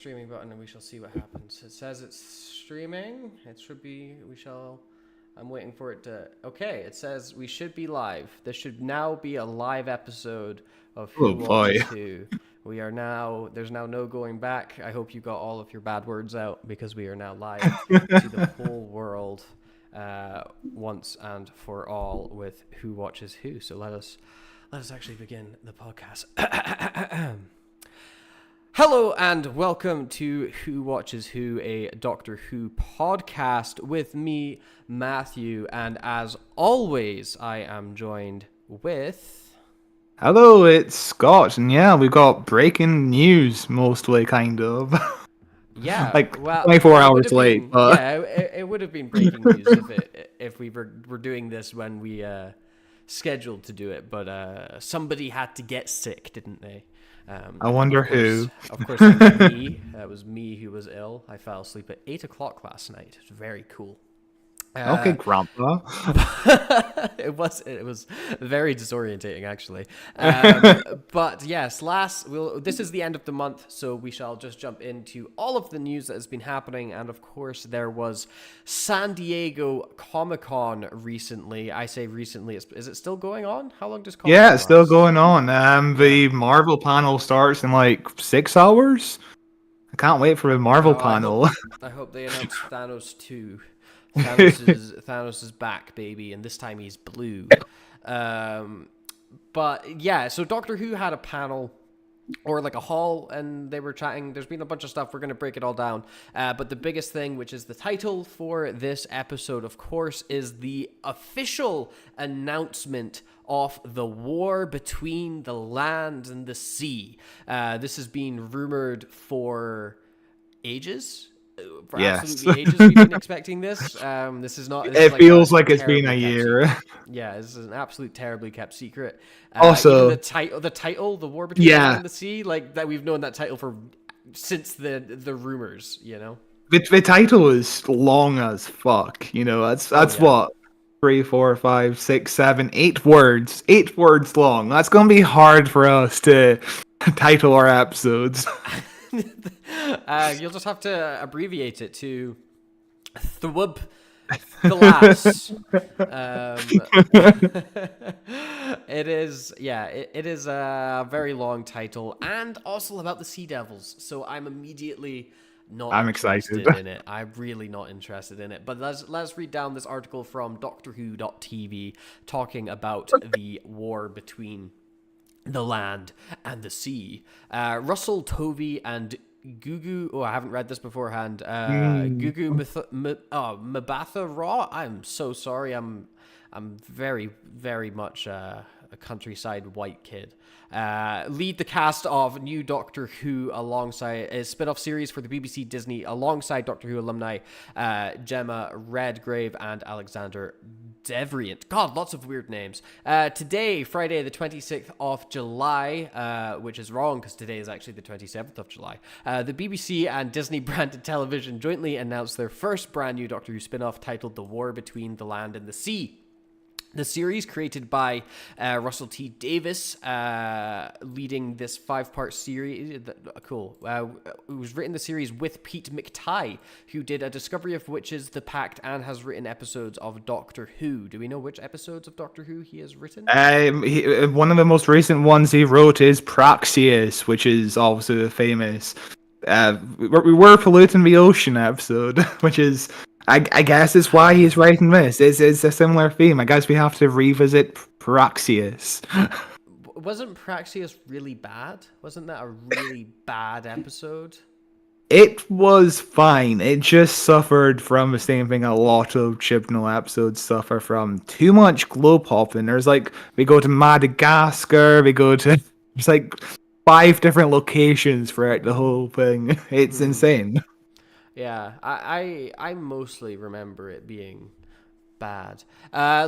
Streaming button and we shall see what happens. It says it's streaming. It should be. We shall. I'm waiting for it to. Okay, it says we should be live. This should now be a live episode of Oh Who boy. Watches Who. We are now. There's now no going back. I hope you got all of your bad words out because we are now live to the whole world, once and for all with Who Watches Who. So let us actually begin the podcast. Hello and welcome to Who Watches Who, a Doctor Who podcast with me, Matthew, and as always, I am joined with... Hello, it's Scott, and yeah, we've got breaking news, mostly, kind of. Yeah, like well, 24 it would hours have late, been, but yeah, it would have been breaking news if we were doing this when we scheduled to do it, but somebody had to get sick, didn't they? I wonder of course, who. Of course, it was me. That was me who was ill. I fell asleep at 8 o'clock last night. It was very cool. Okay, Grandpa. it was very disorientating, actually. But yes, this is the end of the month, so we shall just jump into all of the news that has been happening. And of course, there was San Diego Comic-Con recently. I say recently. Is it still going on? How long does Comic-Con Yeah, it's still last? going on. The Marvel panel starts in like 6 hours. I can't wait for the Marvel Oh, panel. I hope they announce Thanos 2. Thanos is back, baby, and this time he's blue. But yeah, so Doctor Who had a panel or like a hall, and they were chatting. There's been a bunch of stuff. We're going to break it all down. But the biggest thing, which is the title for this episode, of course, is the official announcement of the war between the land and the sea. This has been rumored for ages. For absolutely ages, we've been expecting this. This is not. This It is like feels like it's been a year. Yeah, this is an absolute terribly kept secret. Also, even the title, the war between the land and the sea, like that, we've known that title for since the rumors. You know, the title is long as fuck. You know, that's what 3, 4, 5, 6, 7, 8 words. 8 words long. That's gonna be hard for us to title our episodes. You'll just have to abbreviate it to Thwub the last. It is a very long title and also about the Sea Devils. So I'm immediately not interested in it. I'm really not interested in it. But let's read down this article from DoctorWho.tv talking about the war between the land and the sea. Russell Tovey and Gugu. Oh, I haven't read this beforehand. Gugu Mbatha Raw. I'm so sorry. I'm very, very much a countryside white kid. Lead the cast of New Doctor Who alongside a spin-off series for the BBC Disney alongside Doctor Who alumni Gemma Redgrave and Alexander Devrient. God, lots of weird names. Today, Friday the 26th of July, which is wrong because today is actually the 27th of July, the BBC and Disney branded television jointly announced their first brand new Doctor Who spin-off titled The War Between the Land and the Sea. The series, created by Russell T. Davis, leading this 5-part series. Cool. It was written the series with Pete McTighe, who did A Discovery of Witches, The Pact, and has written episodes of Doctor Who. Do we know which episodes of Doctor Who he has written? One of the most recent ones he wrote is Praxeus, which is also the famous we were polluting the ocean episode, which is... I guess it's why he's writing this. It's a similar theme. I guess we have to revisit Praxeus. Wasn't Praxeus really bad? Wasn't that a really bad episode? It was fine. It just suffered from the same thing a lot of Chibnall episodes suffer from. Too much globe hopping. We go to Madagascar, there's like 5 different locations throughout the whole thing. It's insane. Yeah, I mostly remember it being bad.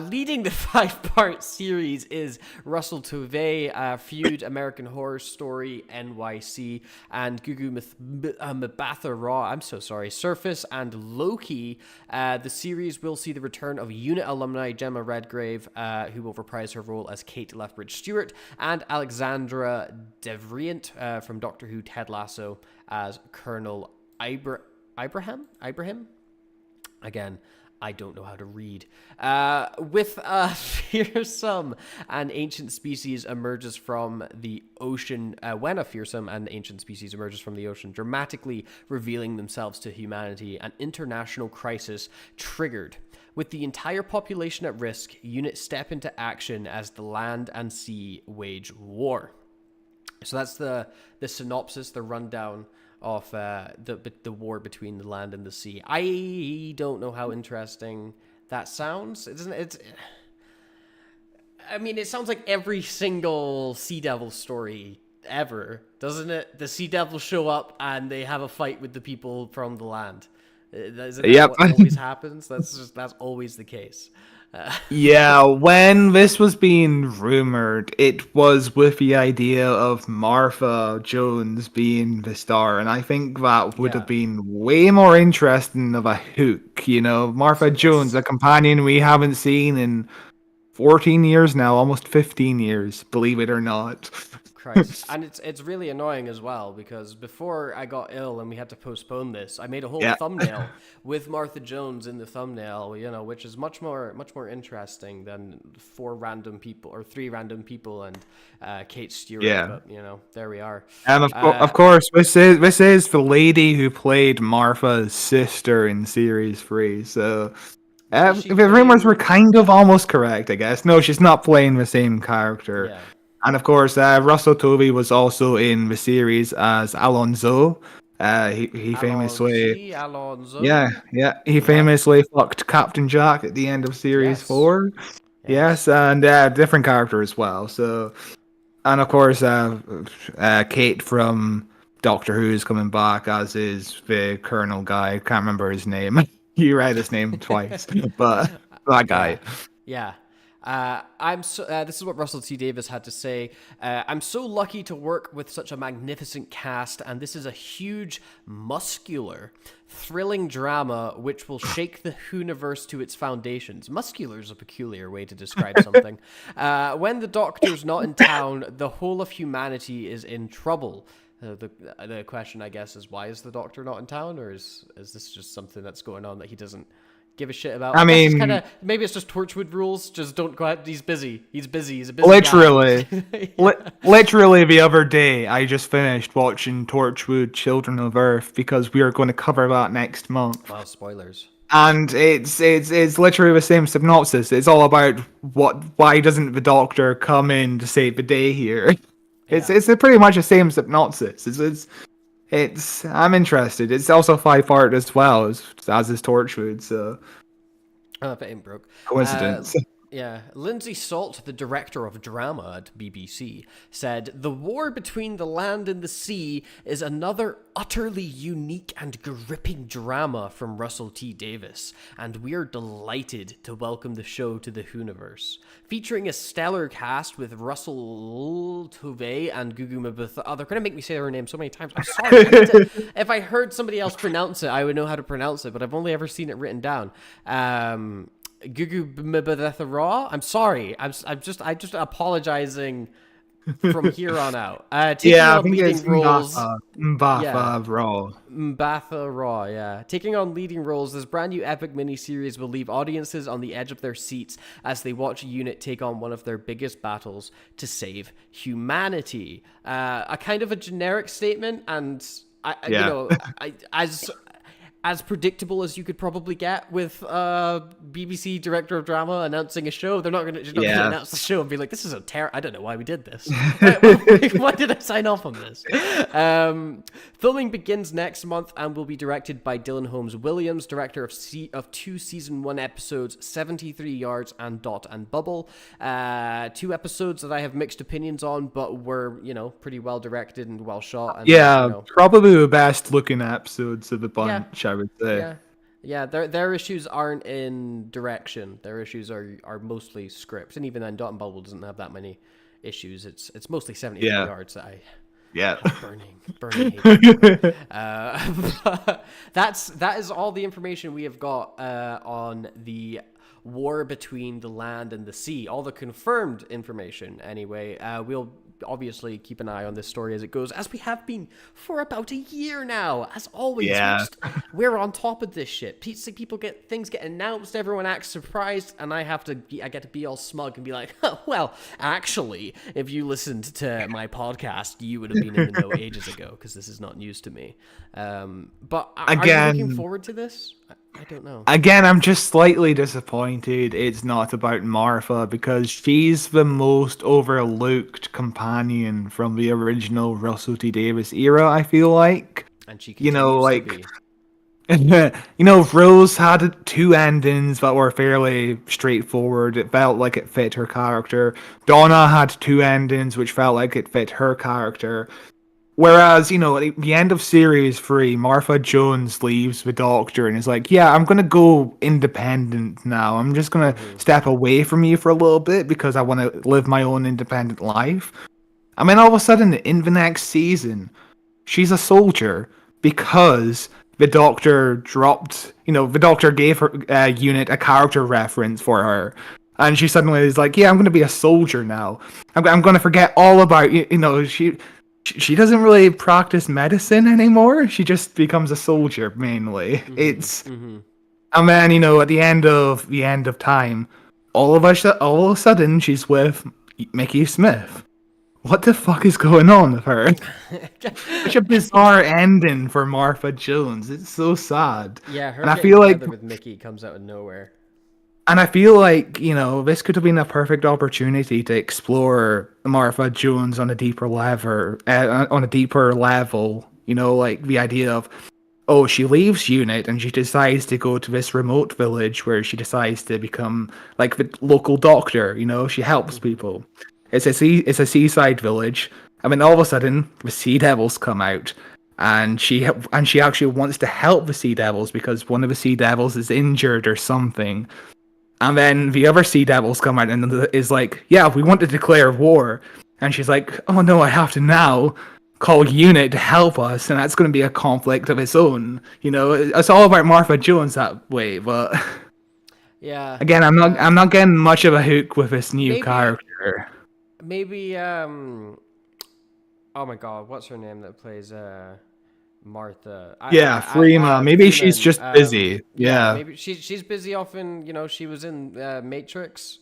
Leading the 5-part series is Russell Tovey, Feud, American Horror Story, NYC, and Gugu Mbatha Raw. I'm so sorry. Surface and Loki. The series will see the return of Unit alumni Gemma Redgrave, who will reprise her role as Kate Lethbridge Stewart, and Alexandra Devrient from Doctor Who Ted Lasso as Colonel Ibrahim? Again, I don't know how to read. With a fearsome and ancient species emerges from the ocean, when a fearsome and ancient species emerges from the ocean, dramatically revealing themselves to humanity, an international crisis triggered. With the entire population at risk, units step into action as the land and sea wage war. So that's the synopsis, the rundown of the war between the land and the sea. I don't know how interesting that sounds. It sounds like every single Sea Devil story ever, doesn't it? The Sea Devils show up and they have a fight with the people from the land. Isn't that what always happens? That's always the case. Yeah, when this was being rumored, it was with the idea of Martha Jones being the star, and I think that would have been way more interesting of a hook, Martha Jones, a companion we haven't seen in 14 years now, almost 15 years, believe it or not. Christ. And it's really annoying as well, because before I got ill and we had to postpone this, I made a whole thumbnail with Martha Jones in the thumbnail, which is much more interesting than 3 random people and Kate Stewart. Yeah. But there we are. And of course, this is the lady who played Martha's sister in series 3. So the rumors were kind of almost correct, I guess. No, she's not playing the same character. Yeah. And of course, Russell Tovey was also in the series as Alonzo. He famously, he famously fucked Captain Jack at the end of series 4. Yes, and different character as well. So, and of course, Kate from Doctor Who is coming back, as is the Colonel guy. Can't remember his name. You read his name twice, but that guy. Yeah. This is what Russell T Davies had to say. I'm so lucky to work with such a magnificent cast, and this is a huge, muscular, thrilling drama which will shake the Whoniverse to its foundations. Muscular is a peculiar way to describe something. When the Doctor's not in town, the whole of humanity is in trouble. The question, I guess, is why is the Doctor not in town, or is this just something that's going on that he doesn't give a shit about? Maybe it's just Torchwood rules. Just don't go out. He's busy. He's a busy literally guy. Literally the other day I just finished watching Torchwood Children of Earth, because we are going to cover that next month. Wow, spoilers. And it's literally the same synopsis. It's all about why doesn't the Doctor come in to save the day here. It's pretty much the same synopsis. It's I'm interested. It's also 5-part as well as is Torchwood, so if it ain't broke. Coincidence. Lindsay Salt, the director of drama at BBC, said, "The war between the land and the sea is another utterly unique and gripping drama from Russell T Davies, and we're delighted to welcome the show to the Whoniverse. Featuring a stellar cast with Russell Tovey and Gugu Mbatha." Oh, they're going to make me say her name so many times. I'm sorry. If I heard somebody else pronounce it, I would know how to pronounce it, but I've only ever seen it written down. Gugu Mbatha Raw. I'm sorry. I'm just apologizing from here on out. Taking on leading roles. Mbatha Raw. Yeah. Taking on leading roles, this brand new epic miniseries will leave audiences on the edge of their seats as they watch a unit take on one of their biggest battles to save humanity. A kind of a generic statement, and as predictable as you could probably get with BBC director of drama announcing a show. They're not going to announce the show and be like, "This is I don't know why we did this. Why did I sign off on this?" Filming begins next month and will be directed by Dylan Holmes Williams, director of 2 season 1 episodes, 73 Yards and Dot and Bubble. 2 episodes that I have mixed opinions on, but were pretty well directed and well shot. And, probably the best looking episodes of the bunch. I would say. Yeah, their issues aren't in direction. Their issues are mostly script, and even then, Dot and Bubble doesn't have that many issues. It's mostly 73 Yeah. yards that I Yeah. burning hatred for. That is all the information we have got on the war between the land and the sea. All the confirmed information, anyway. We'll obviously keep an eye on this story as it goes, as we have been for about a year now. As always, Yeah. we're on top of this shit. People get things get announced, everyone acts surprised, and I get to be all smug and be like, oh, well, actually, if you listened to my podcast, you would have been in the know ages ago, because this is not news to me. But are you looking forward to this? I don't know. Again, I'm just slightly disappointed it's not about Martha, because she's the most overlooked companion from the original Russell T Davies era, I feel like. And she continues to be. Rose had two endings that were fairly straightforward. It felt like it fit her character. Donna had two endings which felt like it fit her character. Whereas, at the end of series 3, Martha Jones leaves the Doctor and is like, yeah, I'm going to go independent now. I'm just going to step away from you for a little bit because I want to live my own independent life. I mean, all of a sudden, in the next season, she's a soldier because the Doctor the Doctor gave her unit a character reference for her. And she suddenly is like, yeah, I'm going to be a soldier now. I'm going to forget all about, she doesn't really practice medicine anymore. She just becomes a soldier mainly. And then at the end of time, all of a sudden she's with Mickey Smith. What the fuck is going on with her? Such a bizarre ending for Martha Jones. It's so sad. Yeah, her and I feel like with Mickey comes out of nowhere. And I feel like, this could have been a perfect opportunity to explore Martha Jones on a deeper level. Like the idea of, she leaves UNIT and she decides to go to this remote village where she decides to become like the local doctor. She helps people. It's a seaside village. I mean, all of a sudden, the Sea Devils come out. And she actually wants to help the Sea Devils because one of the Sea Devils is injured or something. And then the other Sea Devils come out and is like, yeah, we want to declare war. And she's like, oh no, I have to now call UNIT to help us. And that's going to be a conflict of its own. It's all about Martha Jones that way. But yeah, again, I'm not getting much of a hook with this new character. Maybe, oh my god, what's her name that plays, Martha? Freema. Maybe Freeman, she's just busy. Yeah. Maybe she's busy often. She was in Matrix,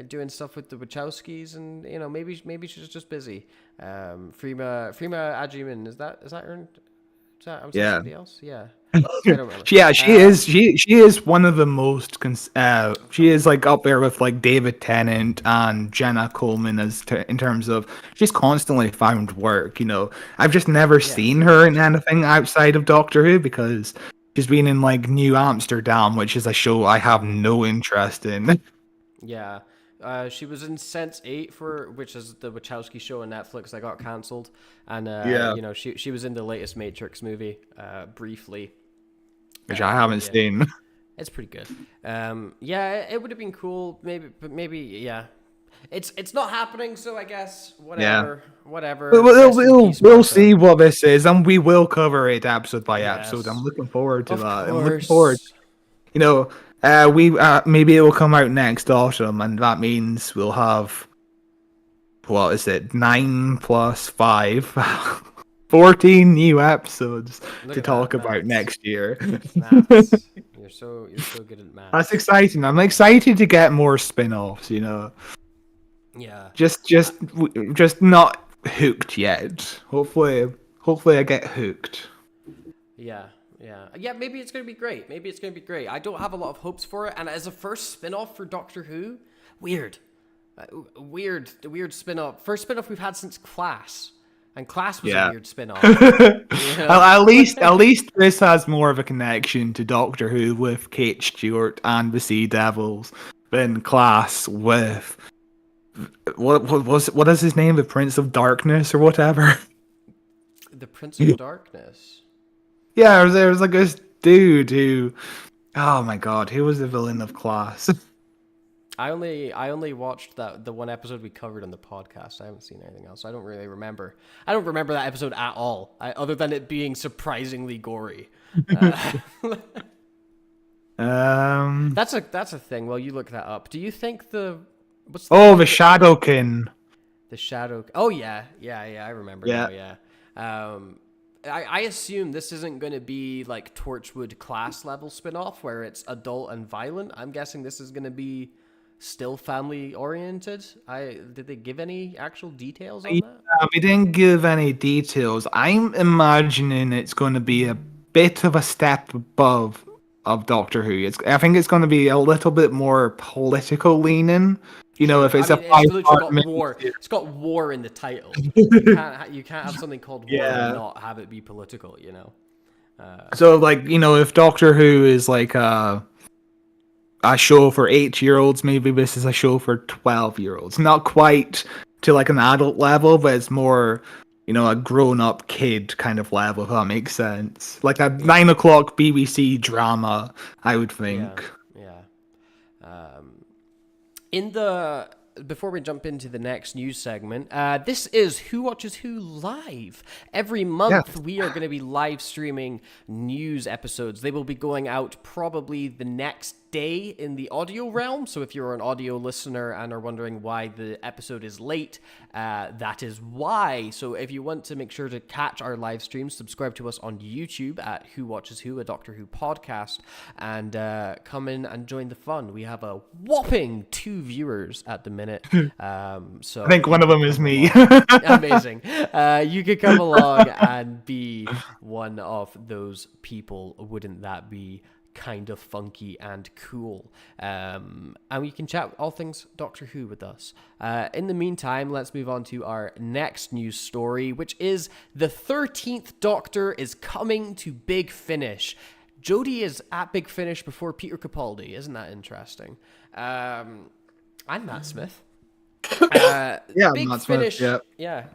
doing stuff with the Wachowskis, and maybe she's just busy. Freema Agyeman, is that her? I'm somebody else. Yeah. She is one of the most. She is like up there with like David Tennant and Jenna Coleman in terms of she's constantly found work. I've just never seen her in anything outside of Doctor Who because she's been in like New Amsterdam, which is a show I have no interest in. Yeah. She was in Sense8 which is the Wachowski show on Netflix that got cancelled, and she was in the latest Matrix movie briefly, which I haven't seen. It's pretty good. It would have been cool. Maybe yeah. It's not happening, so I guess whatever. We'll see what this is, and we will cover it episode by episode. I'm looking forward to that. I'm looking forward. Maybe it will come out next autumn, and that means we'll have 9 plus 5, 14 new episodes to talk about next year. You're so good at math. That's exciting. I'm excited to get more spin-offs. Yeah. Just not hooked yet. Hopefully I get hooked. Yeah. Yeah, maybe it's going to be great. I don't have a lot of hopes for it. And as a first spin-off for Doctor Who, weird spin-off. First spin-off we've had since Class. And Class was a weird spin-off. At least this has more of a connection to Doctor Who with Kate Stewart and the Sea Devils than Class with... What is his name? The Prince of Darkness or whatever? The Prince of Darkness? Yeah, there was like this dude who Oh my god, who was the villain of Class? I only watched the one episode we covered on the podcast. I haven't seen anything else. I don't really remember. I don't remember that episode at all, other than it being surprisingly gory. That's a thing. Well, you look that up. Do you think the Shadowkin. The Shadow. Oh yeah. I remember now. Yeah. I assume this isn't going to be like Torchwood Class level spin-off where it's adult and violent. I'm guessing this is going to be still family oriented. Did they give any actual details on that? We didn't give any details. I'm imagining it's going to be a bit of a step above of Doctor Who. I think it's going to be a little bit more political leaning. You know, if it's it's literally got war. It's got war in the title. You can't have something called war and not have it be political. You know. So like, you know, if Doctor Who is like a show for 8-year-olds, maybe this is a show for 12-year-olds. Not quite to like an adult level, but it's more, you know, a grown-up kid kind of level, if that makes sense. Like a 9 o'clock BBC drama, I would think. Before we jump into the next news segment, this is Who Watches Who Live. Every month we are going to be live streaming news episodes. They will be going out probably the next day in the audio realm. So if you're an audio listener and are wondering why the episode is late, that is why. So if you want to make sure to catch our live streams, subscribe to us on YouTube at Who Watches Who, a Doctor Who podcast, and come in and join the fun. We have a whopping 2 viewers at the minute. So I think one of them is me. Amazing. You could come along and be one of those people. Wouldn't that be kind of funky and cool? And you can chat all things Doctor Who with us. In the meantime, let's move on to our next news story, which is the 13th Doctor is coming to Big Finish. Jodie is at Big Finish before Peter Capaldi. Isn't that interesting? I'm Matt Smith. Big Finish.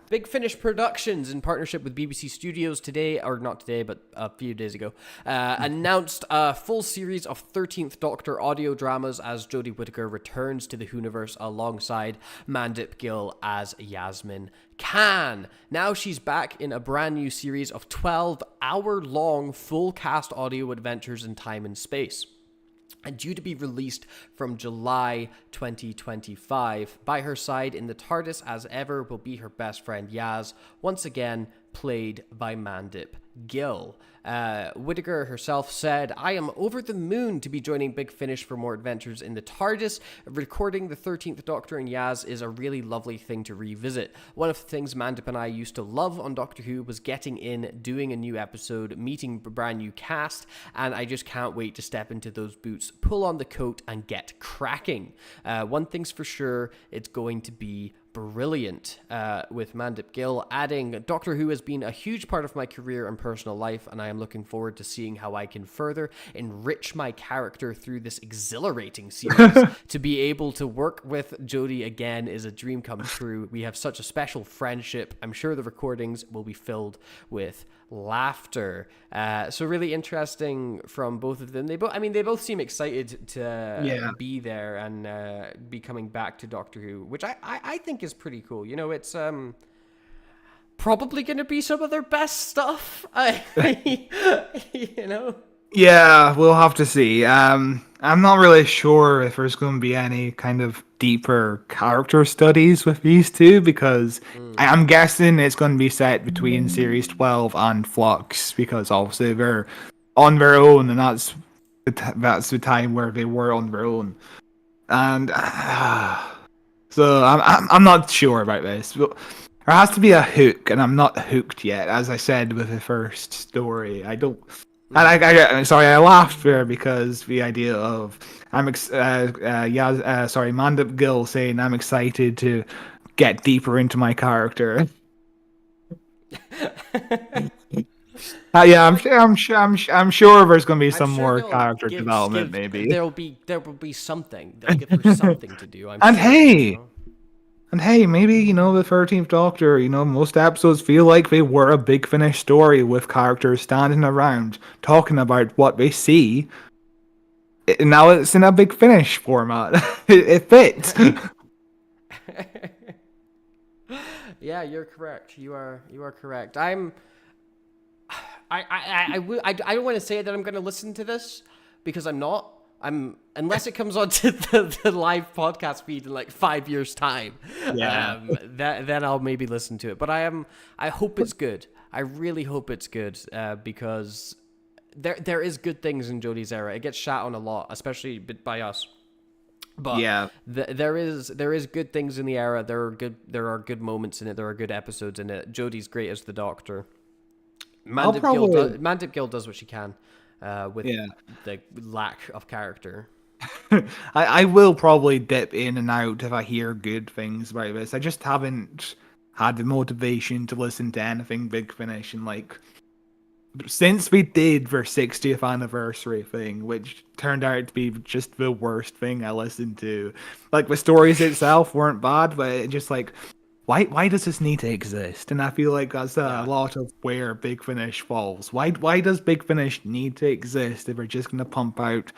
Big Finish Productions, in partnership with BBC Studios today, or not today, but a few days ago, announced a full series of 13th Doctor audio dramas as Jodie Whittaker returns to the Whoniverse alongside Mandip Gill as Yasmin Khan. Now she's back in a brand new series of 12-hour-long full cast audio adventures in time and space, and due to be released from July 2025. By her side in the TARDIS as ever will be her best friend Yaz, once again played by Mandip Gill. Whittaker herself said, "I am over the moon to be joining Big Finish for more adventures in the TARDIS. Recording the 13th Doctor and Yaz is a really lovely thing to revisit. One of the things Mandip and I used to love on Doctor Who was getting in, doing a new episode, meeting a brand new cast, and I just can't wait to step into those boots, pull on the coat, and get cracking. One thing's for sure, it's going to be brilliant," with Mandip Gill adding, "Doctor Who has been a huge part of my career and personal life, and I am looking forward to seeing how I can further enrich my character through this exhilarating series. To be able to work with Jodie again is a dream come true. We have such a special friendship. I'm sure the recordings will be filled with laughter." So really interesting from both of them. They both seem excited to be there and be coming back to Doctor Who, which I think is pretty cool. You know, it's probably going to be some of their best stuff. You know. Yeah, we'll have to see. I'm not really sure if there's going to be any kind of deeper character studies with these two, because I'm guessing it's going to be set between Series 12 and Flux, because obviously they're on their own, and that's the time where they were on their own. And so I'm not sure about this. But there has to be a hook, and I'm not hooked yet, as I said with the first story. I don't. And I laughed there because the idea of Mandip Gill saying I'm excited to get deeper into my character. I'm sure there's going to be some more character development. Maybe there will be something. They'll give her something to do. And hey, maybe, you know, the 13th Doctor, you know, most episodes feel like they were a Big Finish story with characters standing around talking about what they see. Now it's in a Big Finish format. It fits. Yeah, you're correct. You are correct. I don't want to say that I'm going to listen to this because I'm not. Unless it comes onto the live podcast feed in like 5 years time. Yeah. Then I'll maybe listen to it. But I hope it's good. I really hope it's good because there is good things in Jodie's era. It gets shat on a lot, especially by us. But yeah, there is good things in the era. There are good moments in it. There are good episodes in it. Jodie's great as the Doctor. Mandip Gill does what she can with the lack of character. I will probably dip in and out if I hear good things about this. I just haven't had the motivation to listen to anything Big Finish and like since we did their 60th anniversary thing, which turned out to be just the worst thing I listened to. Like the stories itself weren't bad, but it just like why does this need to exist? And I feel like that's a lot of where Big Finish falls. Why does Big Finish need to exist if we're just gonna pump out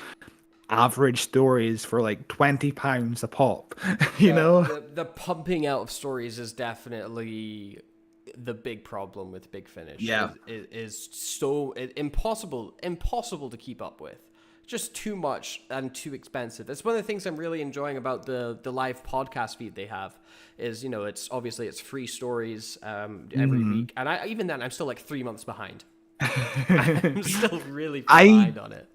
average stories for like £20 a pop? you know? The pumping out of stories is definitely the big problem with Big Finish. Yeah, it is so impossible to keep up with. Just too much and too expensive. That's one of the things I'm really enjoying about the live podcast feed they have. Is it's obviously it's free stories every week, and even then I'm still like 3 months behind. I'm still really behind on it.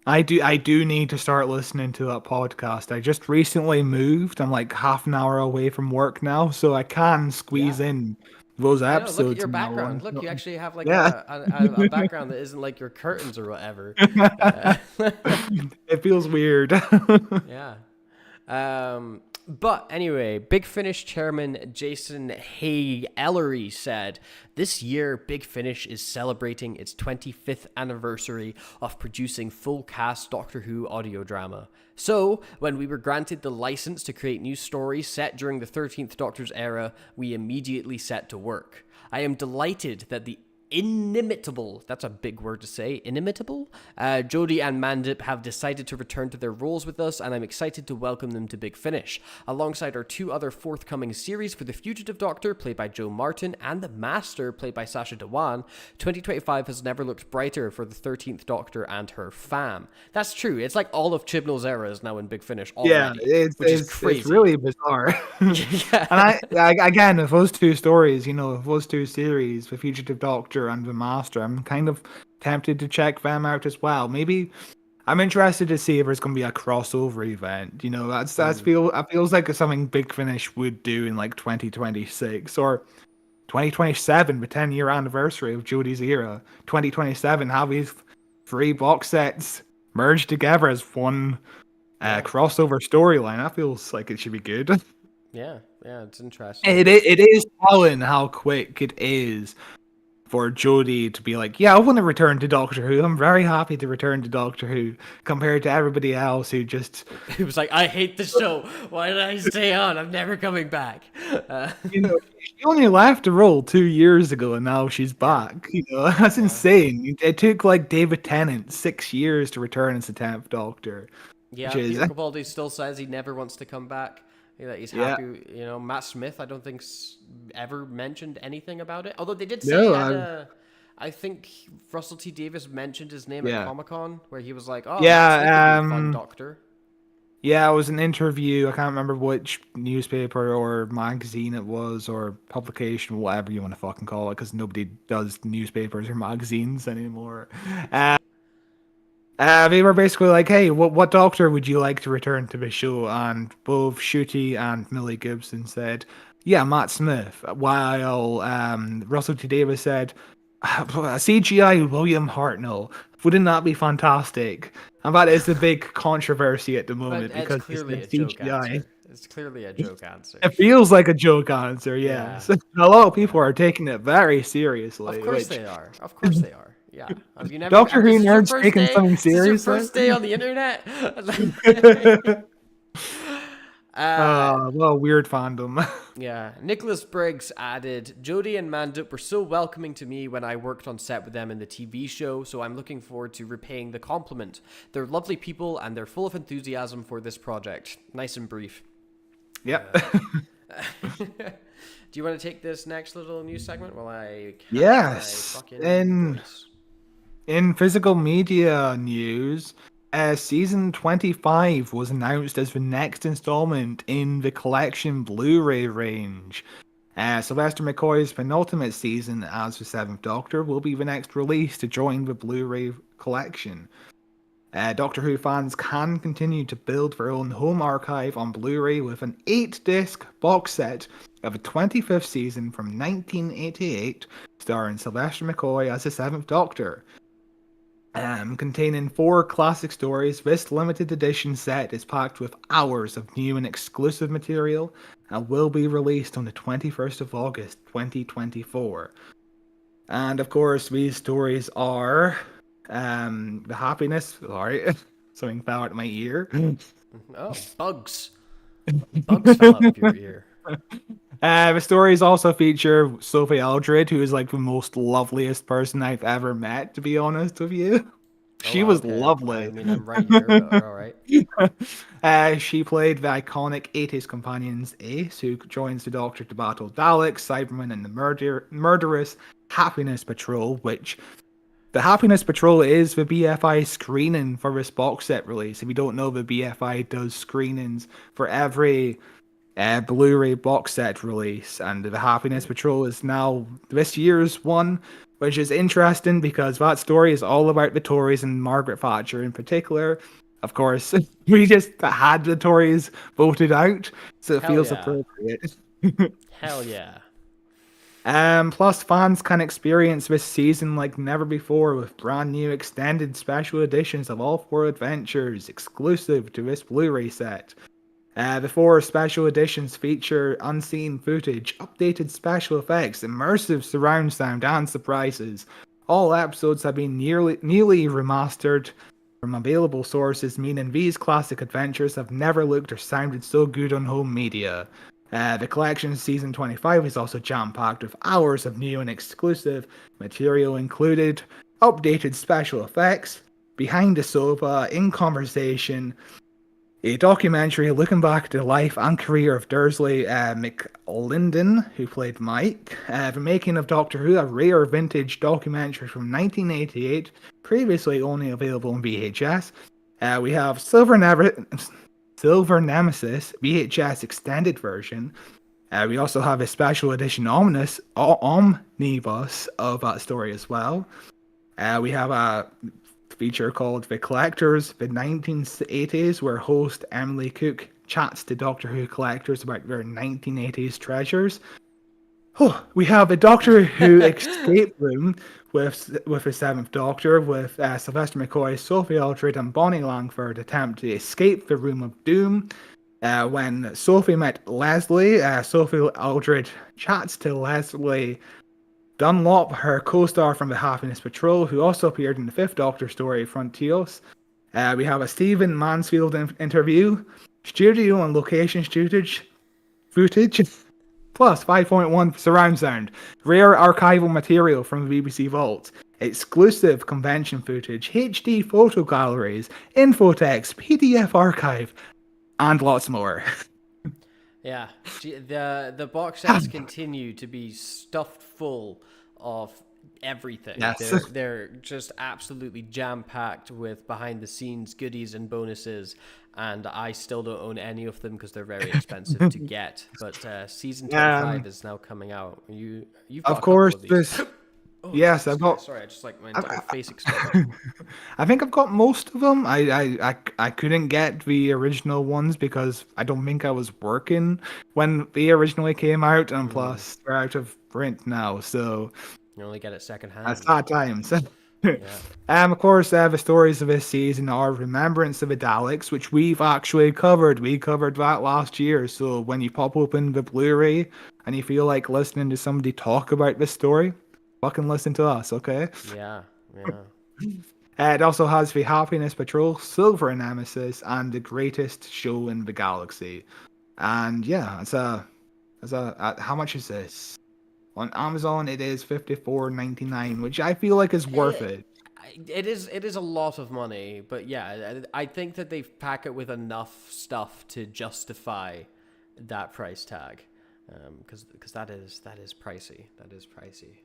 I do need to start listening to that podcast. I just recently moved. I'm like half an hour away from work now, so I can squeeze in those episodes. Look at your background. Look, you actually have like a background that isn't like your curtains or whatever. It feels weird. Yeah. But anyway, Big Finish chairman Jason Hay-Ellery said, "This year, Big Finish is celebrating its 25th anniversary of producing full-cast Doctor Who audio drama. So, when we were granted the license to create new stories set during the 13th Doctor's era, we immediately set to work. I am delighted that the inimitable, that's a big word to say, inimitable, Jodie and Mandip have decided to return to their roles with us, and I'm excited to welcome them to Big Finish. Alongside our 2 other forthcoming series for The Fugitive Doctor, played by Joe Martin, and The Master, played by Sacha Dhawan, 2025 has never looked brighter for the 13th Doctor and her fam." That's true. It's like all of Chibnall's era is now in Big Finish already, which is crazy. It's really bizarre. And again, if those 2 stories, if those 2 series, The Fugitive Doctor and The Master, I'm kind of tempted to check them out as well. Maybe I'm interested to see if there's going to be a crossover event. That feels like something Big Finish would do in like 2026 or 2027, the 10-year anniversary of Jodie's era. 2027, have these 3 box sets merged together as one crossover storyline. That feels like it should be good. Yeah, it's interesting. It is telling how quick it is for Jodie to be like, yeah, I want to return to Doctor Who. I'm very happy to return to Doctor Who, compared to everybody else who was like, I hate the show. Why did I stay on? I'm never coming back. She only left the role 2 years ago, and now she's back. That's insane. It took like David Tennant 6 years to return as the 10th Doctor. Yeah, Peter Capaldi still says he never wants to come back. That he's happy. Matt Smith, I don't think ever mentioned anything about it. Although they did say I think Russell T Davies mentioned his name at Comic-Con, where he was like, "Oh, Matt Smith would be a fun Doctor." Yeah, it was an interview. I can't remember which newspaper or magazine it was, or publication, whatever you want to fucking call it, because nobody does newspapers or magazines anymore. They were basically like, "Hey, what Doctor would you like to return to the show?" And both Ncuti and Millie Gibson said, "Yeah, Matt Smith." While Russell T Davies said, "CGI William Hartnell. Wouldn't that be fantastic?" And that is the big controversy at the moment, because it's clearly a CGI. joke answer. It's clearly a joke answer. It feels like a joke answer, yes. Yeah. A lot of people are taking it very seriously. Of course they are. Of course they are. Yeah. Have you never, Doctor Who nerds taking something serious? This is your first day on the internet? What a weird fandom. Yeah, Nicholas Briggs added, Jodie and Mandup were so welcoming to me when I worked on set with them in the TV show, so I'm looking forward to repaying the compliment. They're lovely people and they're full of enthusiasm for this project. Nice and brief. Yep. Do you want to take this next little news segment while I catch Yes. my fucking voice? In physical media news, season 25 was announced as the next installment in the collection Blu-ray range. Sylvester McCoy's penultimate season as the Seventh Doctor will be the next release to join the Blu-ray collection. Doctor Who fans can continue to build their own home archive on Blu-ray with an 8-disc box set of the 25th season from 1988, starring Sylvester McCoy as the Seventh Doctor. Containing 4 classic stories, this limited edition set is packed with hours of new and exclusive material and will be released on the 21st of August 2024. And of course, these stories are The Happiness. Sorry, something fell out of my ear. Oh, bugs. Bugs fell out of your ear. The stories also feature Sophie Aldred, who is like the most loveliest person I've ever met, to be honest with you. She was lovely. I mean, I'm right here, but alright. She played the iconic 80s companions Ace, who joins the Doctor to battle Daleks, Cybermen, and the murderous Happiness Patrol, which the Happiness Patrol is the BFI screening for this box set release. If you don't know, the BFI does screenings for every Blu-ray box set release, and the Happiness Patrol is now this year's one, which is interesting because that story is all about the Tories and Margaret Thatcher in particular. Of course, we just had the Tories voted out, so it feels appropriate. Hell yeah. Plus, fans can experience this season like never before with brand new extended special editions of all 4 adventures exclusive to this Blu-ray set. The 4 special editions feature unseen footage, updated special effects, immersive surround sound, and surprises. All episodes have been newly remastered from available sources, meaning these classic adventures have never looked or sounded so good on home media. The collection season 25 is also jam-packed with hours of new and exclusive material included, updated special effects, behind the sofa, in conversation, a documentary looking back at the life and career of Dursley McLinden, who played Mike, the making of Doctor Who, a rare vintage documentary from 1988, previously only available on VHS. We have Silver Nemesis VHS extended version. We also have a special edition omnibus of that story as well. We have a feature called The Collectors, the 1980s, where host Emily Cook chats to Doctor Who collectors about their 1980s treasures. Oh, we have a Doctor Who escape room with the Seventh Doctor, with Sylvester McCoy, Sophie Aldred, and Bonnie Langford attempt to escape the Room of Doom. When Sophie met Leslie, Sophie Aldred chats to Leslie Dunlop, her co-star from the Happiness Patrol, who also appeared in the 5th Doctor story Frontios. We have a Stephen Mansfield interview, studio and location footage, plus 5.1 surround sound, rare archival material from the BBC Vault, exclusive convention footage, HD photo galleries, infotext, PDF archive, and lots more. Yeah, the box sets continue to be stuffed full of everything. Yes. They're just absolutely jam-packed with behind-the-scenes goodies and bonuses, and I still don't own any of them because they're very expensive to get. But season 25 is now coming out. You've got of course, a couple of these. Yes, I've got. Sorry, I just like my entire face exploded. I think I've got most of them. I couldn't get the original ones because I don't think I was working when they originally came out, and plus they're out of print now, so you only get it secondhand. That's hard times. Of course, the stories of this season are Remembrance of the Daleks, which we've actually covered. We covered that last year. So when you pop open the Blu-ray and you feel like listening to somebody talk about this story, fucking listen to us, okay? Yeah. It also has the Happiness Patrol, Silver Nemesis, and The Greatest Show in the Galaxy. And yeah, how much is this? On Amazon, it is $54.99, which I feel like is worth it. It is a lot of money, but yeah, I think that they pack it with enough stuff to justify that price tag, because that is pricey. That is pricey.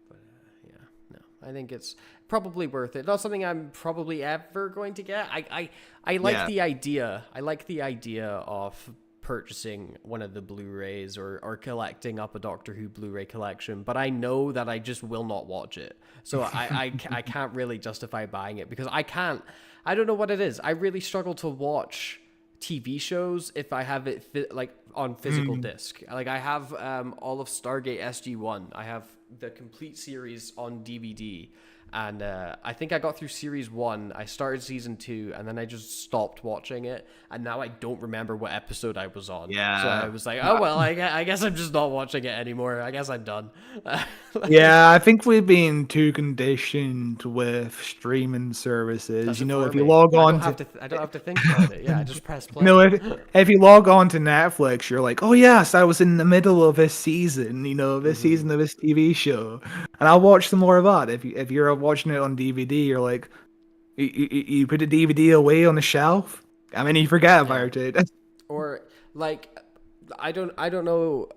But yeah, no, I think it's probably worth it. Not something I'm probably ever going to get. I like the idea. I like the idea of purchasing one of the Blu-rays or collecting up a Doctor Who Blu-ray collection, but I know that I just will not watch it. So I can't really justify buying it because I don't know what it is. I really struggle to watch TV shows if I have it like on physical disc. Like I have all of Stargate SG-1. I have the complete series on DVD. And I think I got through series 1. I started season 2, and then I just stopped watching it. And now I don't remember what episode I was on. Yeah. So I was like, oh well, I guess I'm just not watching it anymore. I guess I'm done. Yeah, I think we've been too conditioned with streaming services. If you log on, I don't have to think about it. Yeah, I just press play. No, if you log on to Netflix, you're like, oh yes, I was in the middle of this season, this season of this TV show, and I'll watch some more of that. If you're watching it on DVD, you're like, you put the DVD away on the shelf, and then you forget about it. Or like, I don't know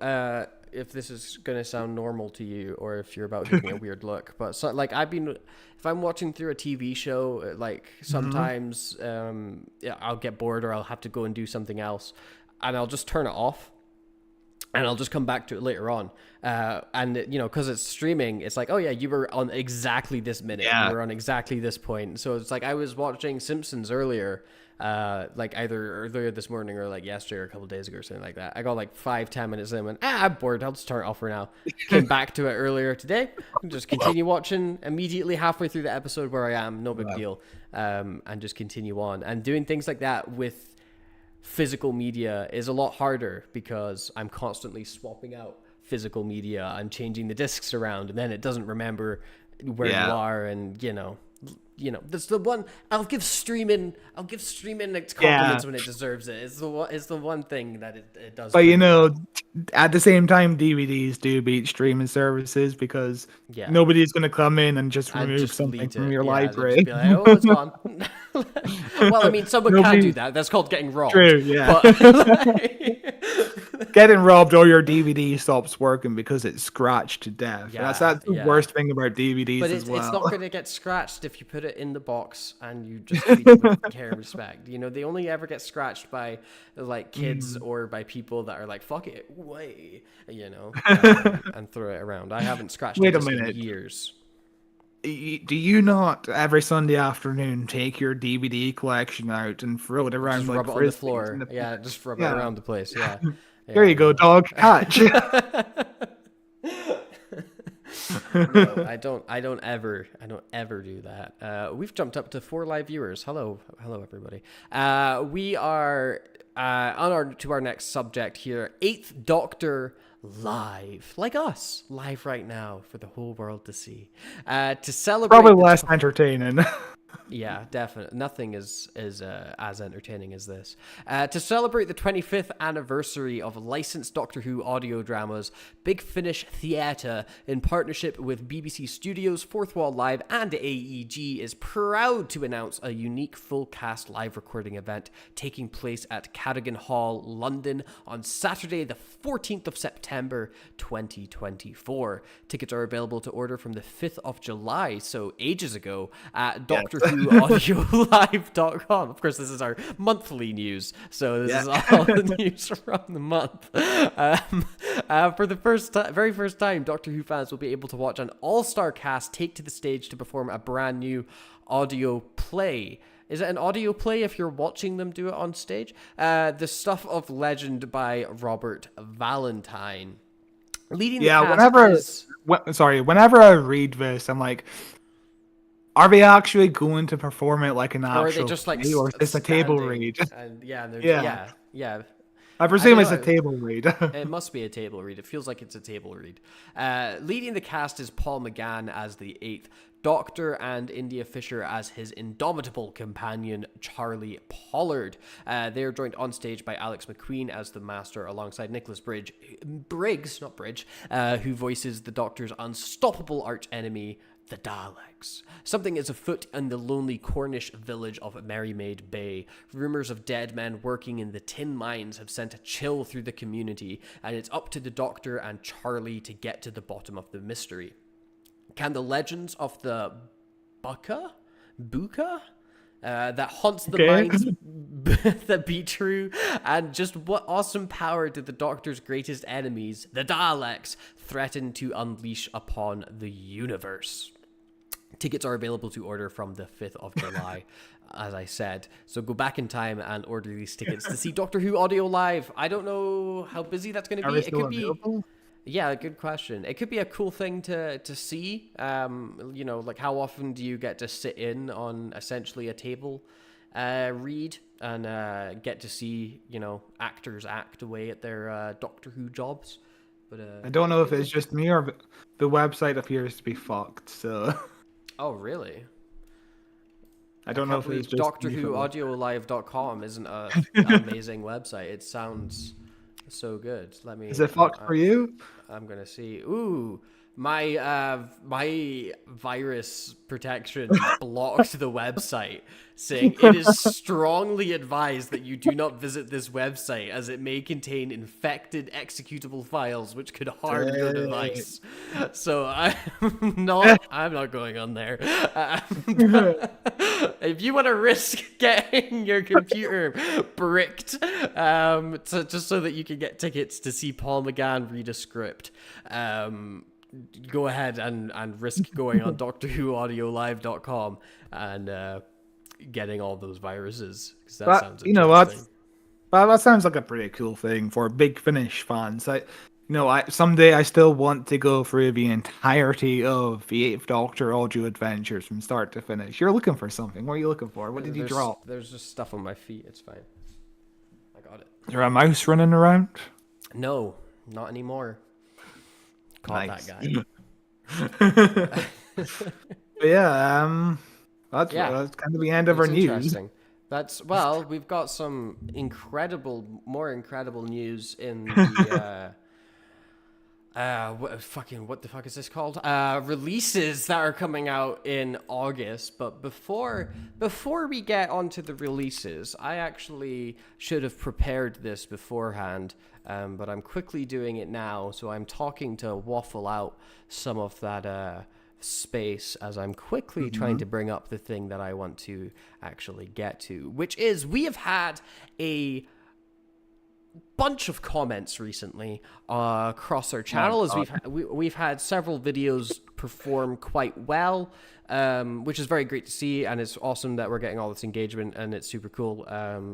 if this is gonna sound normal to you or if you're about to give me a weird look, but so, like if I'm watching through a TV show, like sometimes I'll get bored or I'll have to go and do something else, and I'll just turn it off. And I'll just come back to it later on. And, because it's streaming, it's like, oh, yeah, you were on exactly this minute. Yeah. You were on exactly this point. So it's like I was watching Simpsons earlier, like either earlier this morning or like yesterday or a couple of days ago or something like that. I got like 5-10 minutes in and went, I'm bored. I'll just turn it off for now. Came back to it earlier today. Just continue watching immediately halfway through the episode where I am. No big deal. And just continue on. And doing things like that with physical media is a lot harder because I'm constantly swapping out physical media and changing the discs around, and then it doesn't remember where you are, and that's the one. I'll give streaming its compliments when it deserves it. It's the one thing that it does. But at the same time, DVDs do beat streaming services because nobody's gonna come in and just remove something from your library. Just be like, oh, it's gone. Well, I mean, someone can do that. That's called getting robbed. True, yeah. But, getting robbed or your DVD stops working because it's scratched to death. That's the worst thing about DVDs as well. But it's not going to get scratched if you put it in the box and you just treat it with care and respect. They only ever get scratched by like kids or by people that are like, fuck it, way, and throw it around. I haven't scratched it in years. Do you not every Sunday afternoon take your DVD collection out and throw it around, just rub it on the floor? Just rub it around the place. Yeah. There you go, dog. Catch. No, I don't ever do that. We've jumped up to 4 live viewers. Hello everybody. We are on to our next subject here. 8th Doctor live, like us, live right now for the whole world to see. To celebrate, probably less entertaining. Yeah, definitely. Nothing is as entertaining as this. To celebrate the 25th anniversary of licensed Doctor Who audio dramas, Big Finish Theatre, in partnership with BBC Studios, Fourth Wall Live, and AEG, is proud to announce a unique full cast live recording event taking place at Cadogan Hall, London, on Saturday, the 14th of September, 2024. Tickets are available to order from the 5th of July, so ages ago, at DoctorWhoAudioLive.com. Of course, this is our monthly news, so this is all the news from the month. For the very first time, Doctor Who fans will be able to watch an all-star cast take to the stage to perform a brand new audio play. Is it an audio play if you're watching them do it on stage? The Stuff of Legend by Robert Valentine. Leading the cast whenever I read this, I'm like, are they actually going to perform it like an actual play, or are they just like or is this a table read? And yeah. I presume it's a table read. It must be a table read. It feels like it's a table read. Leading the cast is Paul McGann as the 8th Doctor and India Fisher as his indomitable companion, Charlie Pollard. They are joined on stage by Alex McQueen as the Master alongside Nicholas Briggs, who voices the Doctor's unstoppable archenemy, the Daleks. Something is afoot in the lonely Cornish village of Merrymaid Bay. Rumors of dead men working in the tin mines have sent a chill through the community, and it's up to the Doctor and Charlie to get to the bottom of the mystery. Can the legends of the Buka that haunts the mines that be true? And just what awesome power did the Doctor's greatest enemies, the Daleks, threaten to unleash upon the universe? Tickets are available to order from the 5th of July, as I said. So go back in time and order these tickets to see Doctor Who Audio Live. I don't know how busy that's going to be. It could be... Yeah, good question. It could be a cool thing to see. Like how often do you get to sit in on essentially a table read and get to see, actors act away at their Doctor Who jobs? But I don't know if it's just me or the website appears to be fucked, so... Oh, really? I don't know if it's just DoctorWhoAudioLive.com isn't an amazing website. It sounds so good. Is it fucked for you? I'm gonna see. Ooh, my virus protection blocked the website, saying it is strongly advised that you do not visit this website as it may contain infected executable files which could harm your device. So I'm not going on there. If you want to risk getting your computer bricked, just so that you can get tickets to see Paul McGann read a script, go ahead and risk going on DoctorWhoAudioLive.com and getting all those viruses. That sounds interesting. That sounds like a pretty cool thing for Big Finish fans. Someday I still want to go through the entirety of the 8th Doctor audio adventures from start to finish. You're looking for something. What are you looking for? What did you drop? There's just stuff on my feet. It's fine. I got it. Is there a mouse running around? No, not anymore. Caught nice. That guy. But yeah, that's kind of the end of our news. We've got some more incredible news in the what the fuck is this called? Releases that are coming out in August. But before we get onto the releases, I actually should have prepared this beforehand. But I'm quickly doing it now, so I'm talking to waffle out some of that space as I'm quickly trying to bring up the thing that I want to actually get to, which is we have had a bunch of comments recently across our channel as we've had several videos perform quite well, which is very great to see, and it's awesome that we're getting all this engagement, and it's super cool.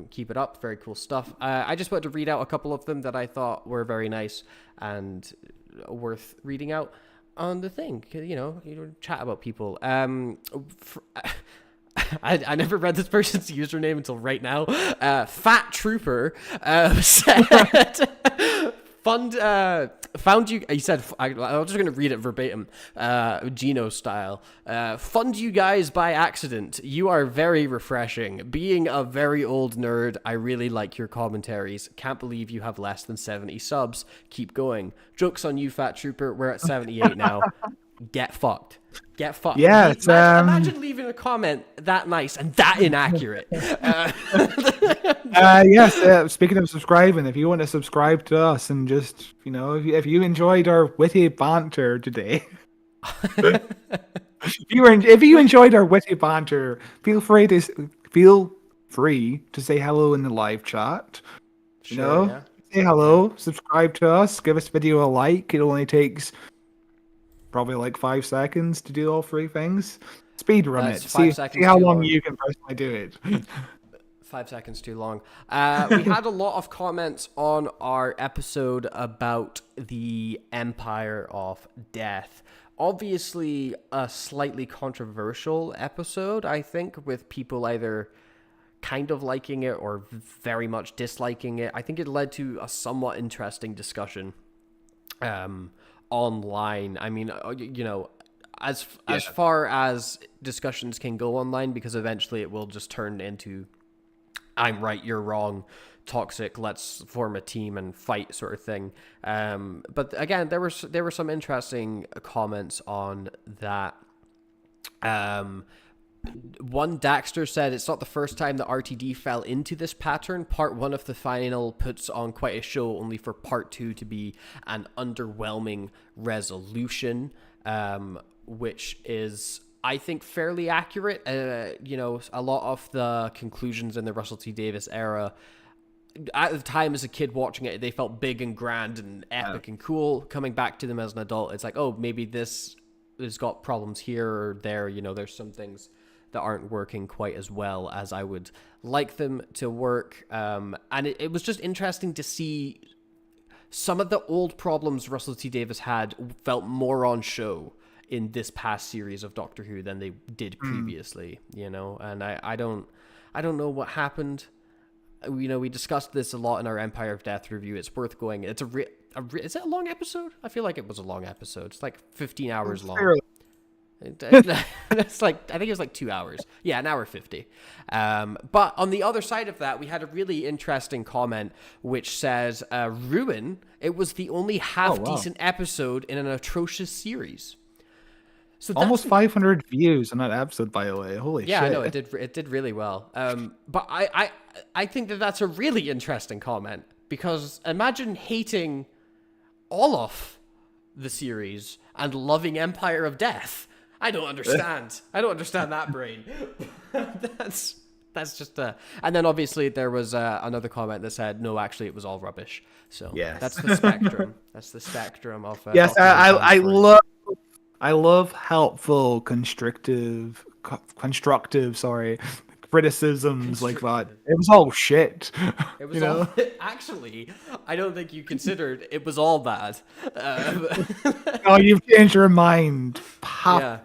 Keep it up. Very cool stuff. I just wanted to read out a couple of them that I thought were very nice and worth reading out on the thing. You chat about people. I never read this person's username until right now. Fat Trooper said, found you. He said, I'm just going to read it verbatim, Gino style. Fund you guys by accident. You are very refreshing. Being a very old nerd, I really like your commentaries. Can't believe you have less than 70 subs. Keep going. Joke's on you, Fat Trooper. We're at 78 now. Get fucked. Get fucked. Yeah, imagine leaving a comment that nice and that inaccurate. Yes. Speaking of subscribing, if you want to subscribe to us and just if you enjoyed our witty banter today, if you enjoyed our witty banter, feel free to say hello in the live chat. Sure, say hello, subscribe to us, give this video a like. It only takes probably like 5 seconds to do all 3 things. Speed run it. See how long you can personally do it. 5 seconds too long. We had a lot of comments on our episode about the Empire of Death. Obviously, a slightly controversial episode, I think, with people either kind of liking it or very much disliking it. I think it led to a somewhat interesting discussion online. I mean, as far as discussions can go online, because eventually it will just turn into I'm right, you're wrong, toxic, let's form a team and fight sort of thing. But again, there were some interesting comments on that. One Daxter said it's not the first time that RTD fell into this pattern. Part 1 of the final puts on quite a show, only for part 2 to be an underwhelming resolution, which is, I think, fairly accurate. You know, a lot of the conclusions in the Russell T Davies era, at the time as a kid watching it, they felt big and grand and epic and cool. Coming back to them as an adult, it's like, oh, maybe this has got problems here or there. You know, there's some things that aren't working quite as well as I would like them to work. And it was just interesting to see some of the old problems Russell T Davies had felt more on show in this past series of Doctor Who than they did previously, you know? And I don't know what happened. You know, we discussed this a lot in our Empire of Death review. It's worth going. It's is it a long episode? I feel like it was a long episode. It's like 15 hours long. It's like, I think it was like 2 hours. Yeah, an hour 50. But on the other side of that, we had a really interesting comment which says, Ruin, it was the only half-decent episode in an atrocious series. So almost 500 views on that episode, by the way. Holy shit. Yeah, I know, it did really well. But I think that that's a really interesting comment, because imagine hating all of the series and loving Empire of Death. I don't understand. I don't understand that brain. That's just and then obviously there was another comment that said, no, actually it was all rubbish. So yes. That's the spectrum. That's the spectrum of yes, I love helpful, constructive criticisms like that. It was all shit. It was all, actually, I don't think you considered it was all bad. Oh, you've changed your mind. Papa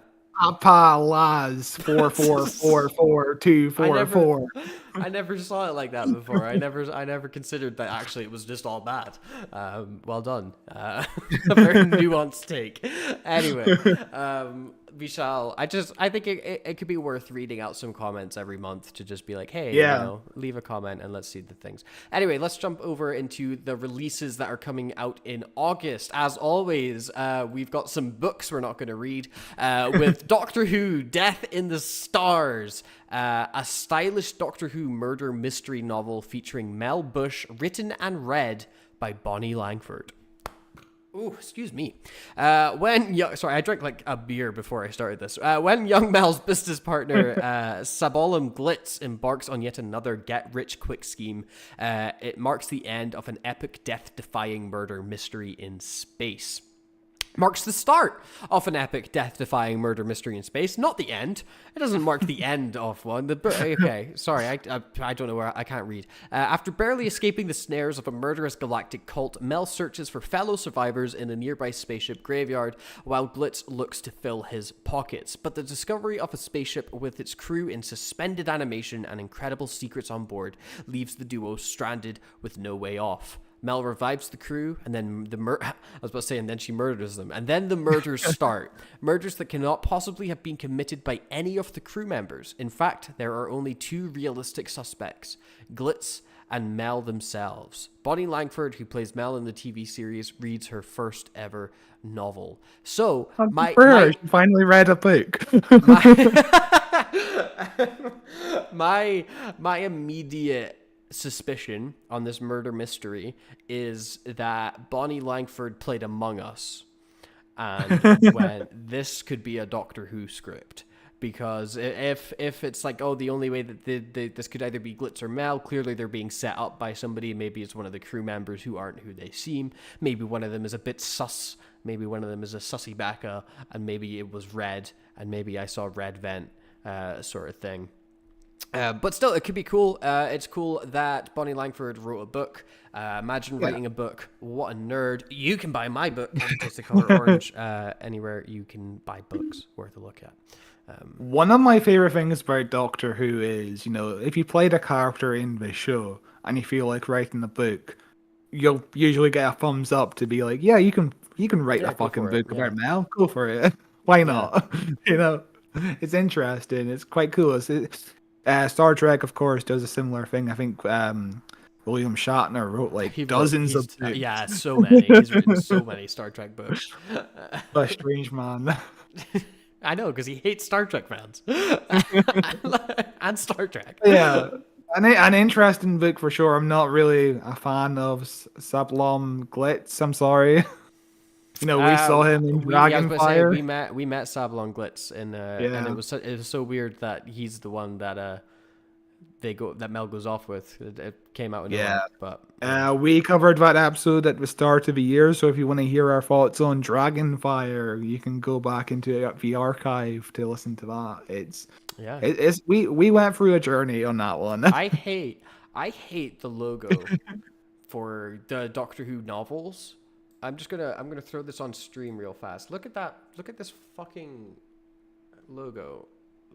Laz 4444244. I never saw it like that before. I never considered that actually it was just all bad. Well done. A very nuanced take. Anyway, we shall. I think it could be worth reading out some comments every month to just be like, hey, you know, leave a comment and let's see the things. Anyway, let's jump over into the releases that are coming out in August. As always, we've got some books we're not going to read with Doctor Who: Death in the Stars. A stylish Doctor Who murder mystery novel featuring Mel Bush, written and read by Bonnie Langford. Oh, excuse me. Sorry, I drank like a beer before I started this. When young Mel's business partner, Sabolam Glitz, embarks on yet another get-rich-quick scheme, it marks the end of an epic death-defying murder mystery in space. Marks the start of an epic death-defying murder mystery in space, not the end. It doesn't mark the end of one. Okay, sorry, I don't know where, I can't read. After barely escaping the snares of a murderous galactic cult, Mel searches for fellow survivors in a nearby spaceship graveyard, while Glitz looks to fill his pockets. But the discovery of a spaceship with its crew in suspended animation and incredible secrets on board leaves the duo stranded with no way off. Mel revives the crew, and then and then she murders them. And then the murders start. Murders that cannot possibly have been committed by any of the crew members. In fact, there are only two realistic suspects, Glitz and Mel themselves. Bonnie Langford, who plays Mel in the TV series, reads her first ever novel. So, she finally read a book. my immediate suspicion on this murder mystery is that Bonnie Langford played Among Us, and when this could be a Doctor Who script, because if it's like, oh, the only way that this could either be Glitz or Mel, clearly they're being set up by somebody. Maybe it's one of the crew members who aren't who they seem. Maybe one of them is a bit sus. Maybe one of them is a sussy backa, and maybe it was Red, and maybe I saw Red vent, sort of thing. But still, it could be cool. It's cool that Bonnie Langford wrote a book. Imagine writing a book. What a nerd. You can buy my book, Taste the Color Orange, anywhere you can buy books. Worth a look at. One of my favorite things about Doctor Who is, you know, if you played a character in the show and you feel like writing a book, you'll usually get a thumbs up to be like, yeah, you can write a fucking book about Mel. Go for it. Why not? It's interesting. It's quite cool. Star Trek, of course, does a similar thing. I think William Shatner wrote like dozens of books. Yeah, so many. He's written so many Star Trek books. A strange man. I know, because he hates Star Trek fans and Star Trek. Yeah, an interesting book for sure. I'm not really a fan of Sablon Glitz. I'm sorry. We saw him in Dragonfire. We met Sablon Glitz and it was so weird that he's the one that Mel goes off with. It came out in but we covered that episode at the start of the year. So if you want to hear our thoughts on Dragonfire, you can go back into the archive to listen to that. We went through a journey on that one. I hate the logo for the Doctor Who novels. I'm gonna throw this on stream real fast. Look at that. Look at this fucking logo.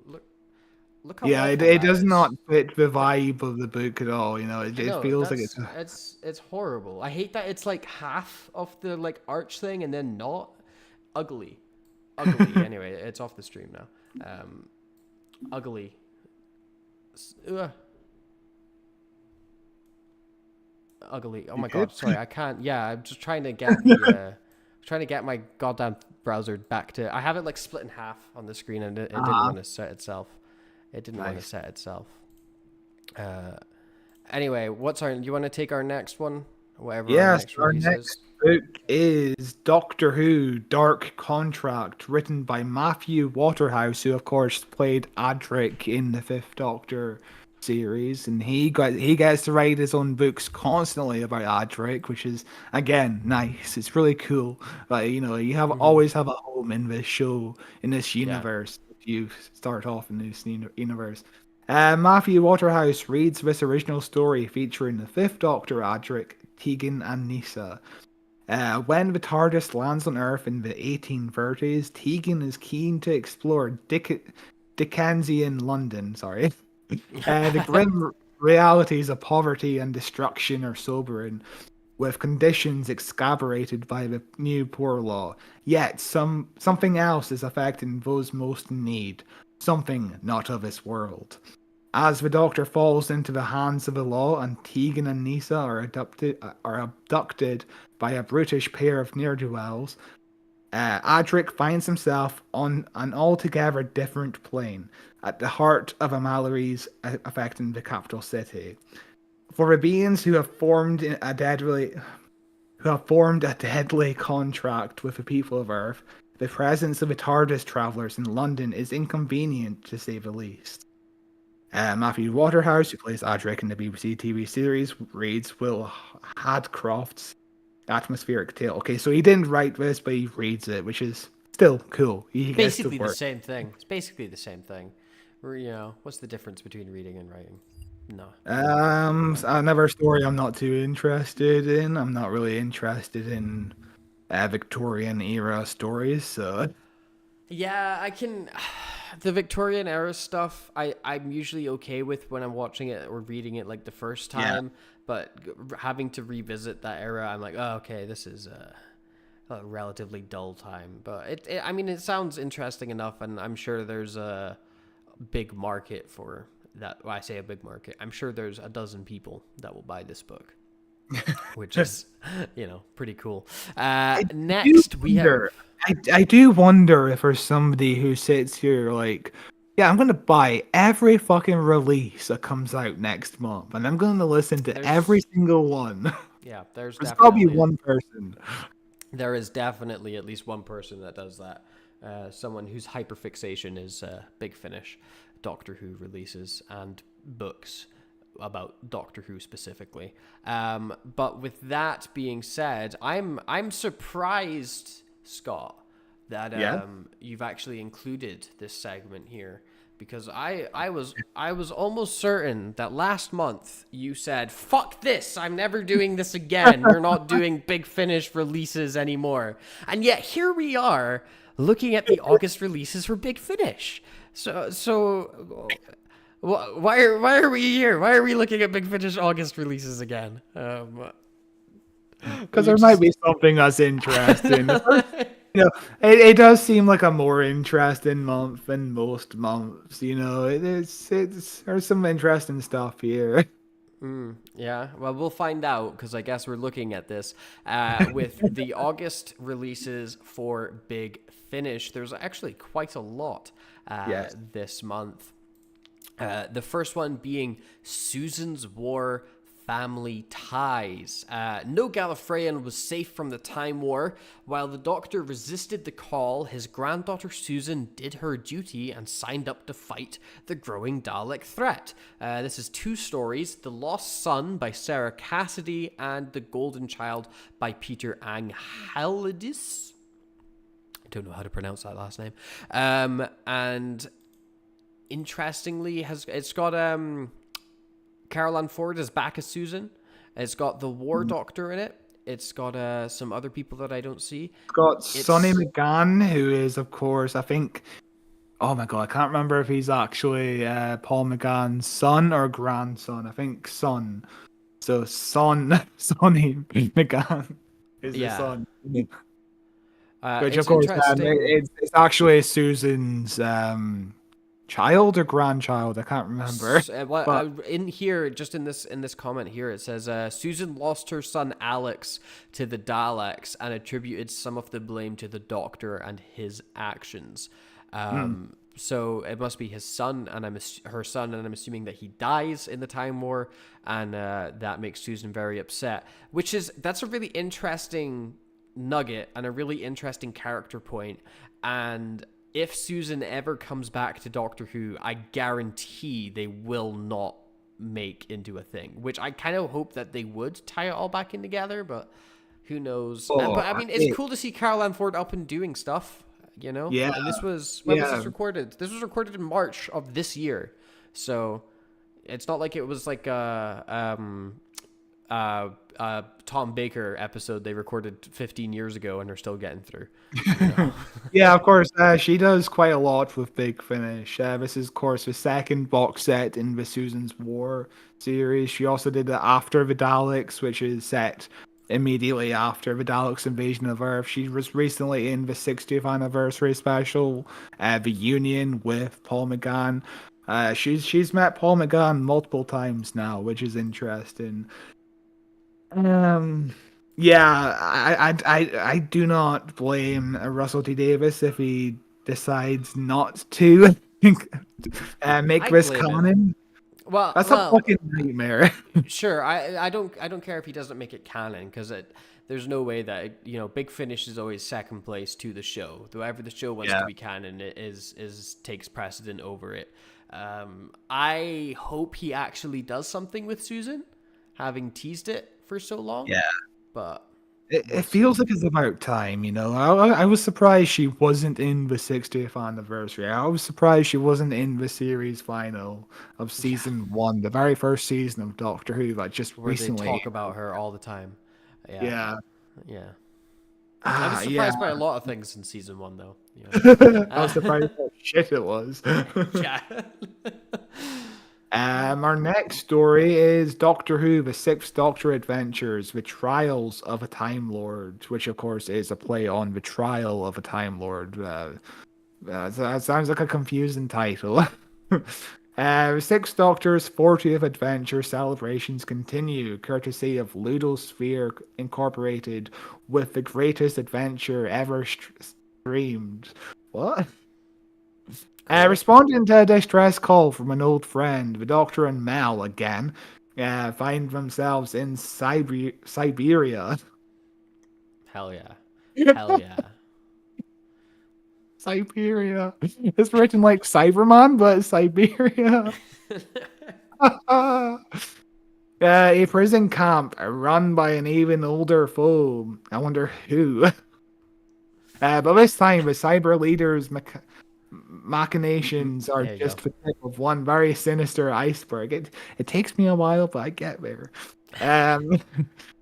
Look how it does not fit the vibe of the book at all. It feels like it's horrible. I hate that it's like half of the like arch thing and then not ugly. Anyway, it's off the stream now. Ugly. Ugly. Oh my god, sorry, I can't. Yeah, I'm just trying to get my goddamn browser back to. I have it like split in half on the screen, and it didn't want to set itself. It didn't want to set itself. Anyway, do you want to take our next one? Whatever. Yes, our next book is Doctor Who: Dark Contract, written by Matthew Waterhouse, who of course played Adric in the Fifth Doctor series, and he gets to write his own books constantly about Adric, which is again nice. It's really cool. But you always have a home in this show, in this universe. If you start off in this universe. Matthew Waterhouse reads this original story featuring the Fifth Doctor, Adric, Tegan, and Nyssa. When the TARDIS lands on Earth in the 1830s, Tegan is keen to explore Dickensian London. The grim realities of poverty and destruction are sobering, with conditions exacerbated by the new poor law. Yet something else is affecting those most in need, something not of this world. As the Doctor falls into the hands of the law and Tegan and Nyssa are abducted by a brutish pair of ne'er-do-wells, Adric finds himself on an altogether different plane, at the heart of a maladies affecting the capital city. For the beings who have formed a deadly contract with the people of Earth, the presence of the TARDIS travellers in London is inconvenient, to say the least. Matthew Waterhouse, who plays Adric in the BBC TV series, reads Will Hadcroft's atmospheric tale. Okay, so he didn't write this, but he reads it, which is still cool. Basically the same thing. It's basically the same thing. What's the difference between reading and writing? No. Another story I'm not too interested in. I'm not really interested in Victorian era stories, so. Yeah, I can. The Victorian era stuff, I'm usually okay with when I'm watching it or reading it like the first time, but having to revisit that era, I'm like, oh, okay, this is a relatively dull time. But it sounds interesting enough, and I'm sure there's a big market for that. Well, I say a big market. I'm sure there's a dozen people that will buy this book, which is, pretty cool. Next, we have. I do wonder if there's somebody who sits here like, yeah, I'm going to buy every fucking release that comes out next month, and I'm going to listen to every single one. Yeah, there's probably one person. There is definitely at least one person that does that. Someone whose hyperfixation is Big Finish, Doctor Who releases, and books about Doctor Who specifically. But with that being said, I'm surprised, Scott, that you've actually included this segment here, because I was almost certain that last month you said, fuck this, I'm never doing this again. We're not doing Big Finish releases anymore. And yet here we are looking at the August releases for Big Finish. So why are we here? Why are we looking at Big Finish August releases again? Because there might be something that's interesting. You know, it does seem like a more interesting month than most months. You know, there's some interesting stuff here. Yeah, well, we'll find out because I guess we're looking at this with the August releases for Big Finish. There's actually quite a lot Yes. this month. The first one being Susan's War Family Ties. No Gallifreyan was safe from the Time War. While the Doctor resisted the call, his granddaughter Susan did her duty and signed up to fight the growing Dalek threat. This is two stories: The Lost Son by Sarah Cassidy and The Golden Child by Peter Anghelidis. I don't know how to pronounce that last name. And interestingly, it's got Carol Ann Ford is back as Susan. It's got the War Doctor in it. It's got some other people that I don't see. It's got Sonny McGann, who is, of course, I think. Oh my god, I can't remember if he's actually Paul McGann's son or grandson. I think son. So Sonny McGann is the son. Which, of course, it's actually Susan's child or grandchild. I can't remember. In here, just in this comment here, it says Susan lost her son Alex to the Daleks and attributed some of the blame to the Doctor and his actions. So it must be his son and her son, and I'm assuming that he dies in the Time War, and that makes Susan very upset. That's a really interesting nugget and a really interesting character point. And if Susan ever comes back to Doctor Who, I guarantee they will not make into a thing, which I kind of hope that they would tie it all back in together, but who knows. But I mean, it's cool to see Carol Ann Ford up and doing stuff, you know? Yeah. And this was, when was this recorded? This was recorded in March of this year. So it's not like it was like Tom Baker episode they recorded 15 years ago and are still getting through. You know? Yeah, of course. She does quite a lot with Big Finish. This is, of course, the second box set in the Susan's War series. She also did the After the Daleks, which is set immediately after the Daleks' invasion of Earth. She was recently in the 60th anniversary special, The Union with Paul McGann. She's met Paul McGann multiple times now, which is interesting. Yeah, I do not blame Russell T Davies if he decides not to make this canon. Well, that's a fucking nightmare. Sure, I don't care if he doesn't make it canon, because there's no way that, you know, Big Finish is always second place to the show. Whoever the show wants to be canon, it is takes precedent over it. I hope he actually does something with Susan, having teased it for so long. Yeah, but it feels like it's about time, you know. I was surprised she wasn't in the 60th anniversary. I was surprised she wasn't in the series final of season 1, the very first season of Doctor Who, like just where recently. They talk about her all the time. Yeah. I was surprised by a lot of things in season 1, though. I was surprised how shit it was. Yeah. Our next story is Doctor Who: The Sixth Doctor Adventures: The Trials of a Time Lord, which of course is a play on The Trial of a Time Lord. That sounds like a confusing title. The Sixth Doctor's 40th adventure celebrations continue, courtesy of Ludosphere Incorporated, with the greatest adventure ever streamed. What? Responding to a distress call from an old friend, the Doctor and Mel again find themselves in Siberia. Hell yeah. Hell yeah. Siberia. It's written like Cyberman, but Siberia. A prison camp run by an even older foe. I wonder who. But this time, the cyber leaders' machinations are just the tip of one very sinister iceberg. It takes me a while, but I get there.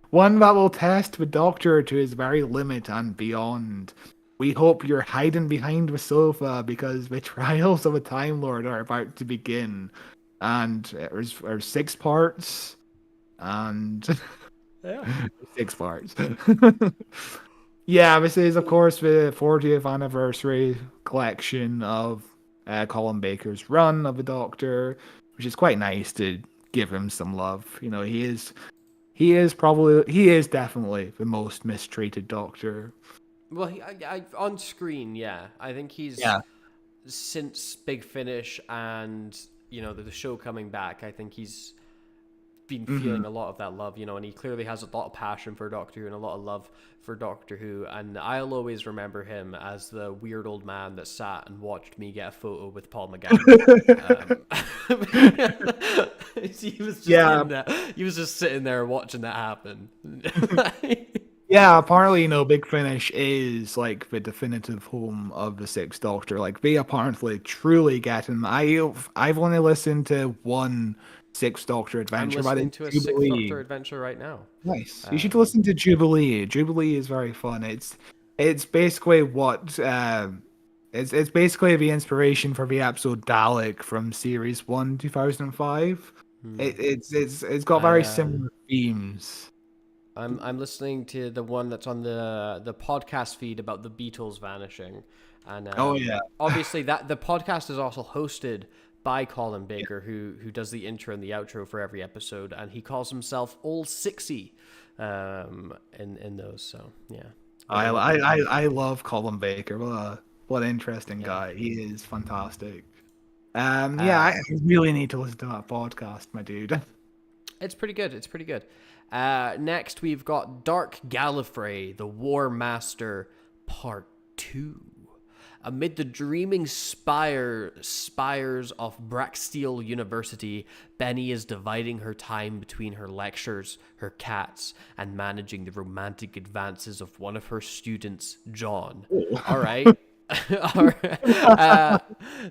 One that will test the Doctor to his very limit and beyond. We hope you're hiding behind the sofa because the trials of a Time Lord are about to begin. And there's 6 parts. And 6 parts. Yeah, this is, of course, the 40th anniversary collection of Colin Baker's run of the Doctor, which is quite nice to give him some love. You know, he is definitely the most mistreated Doctor. Well, on screen, yeah, I think he's Yeah. since Big Finish and the show coming back. I think he's been Hmm. feeling a lot of that love, and he clearly has a lot of passion for Doctor Who and a lot of love for Doctor Who. And I'll always remember him as the weird old man that sat and watched me get a photo with Paul McGann. He was just Yeah. in there. He was just sitting there watching that happen. Yeah, apparently, Big Finish is like the definitive home of the Sixth Doctor. Like they apparently truly get him. I've only listened to one Sixth Doctor I'm adventure, but listening it's to a Sixth Jubilee. Doctor adventure right now. Nice. You should Um, listen to Jubilee. Jubilee is very fun. It's basically what it's basically the inspiration for the episode Dalek from series 1, 2005. hmm. It's got I very similar themes. I'm listening to the one that's on the podcast feed about the Beatles vanishing, and Oh yeah. obviously that the podcast is also hosted by Colin Baker, who does the intro and the outro for every episode, and he calls himself Old Sixy, in those. So yeah, I love Colin Baker. What an interesting yeah. guy. He is fantastic. Yeah, Uh, I really need to listen to that podcast, my dude. It's pretty good. It's pretty good. Next, we've got Dark Gallifrey, the War Master, Part 2. Amid the dreaming spires of Bracksteel University, Benny is dividing her time between her lectures, her cats, and managing the romantic advances of one of her students, John. All right. All right.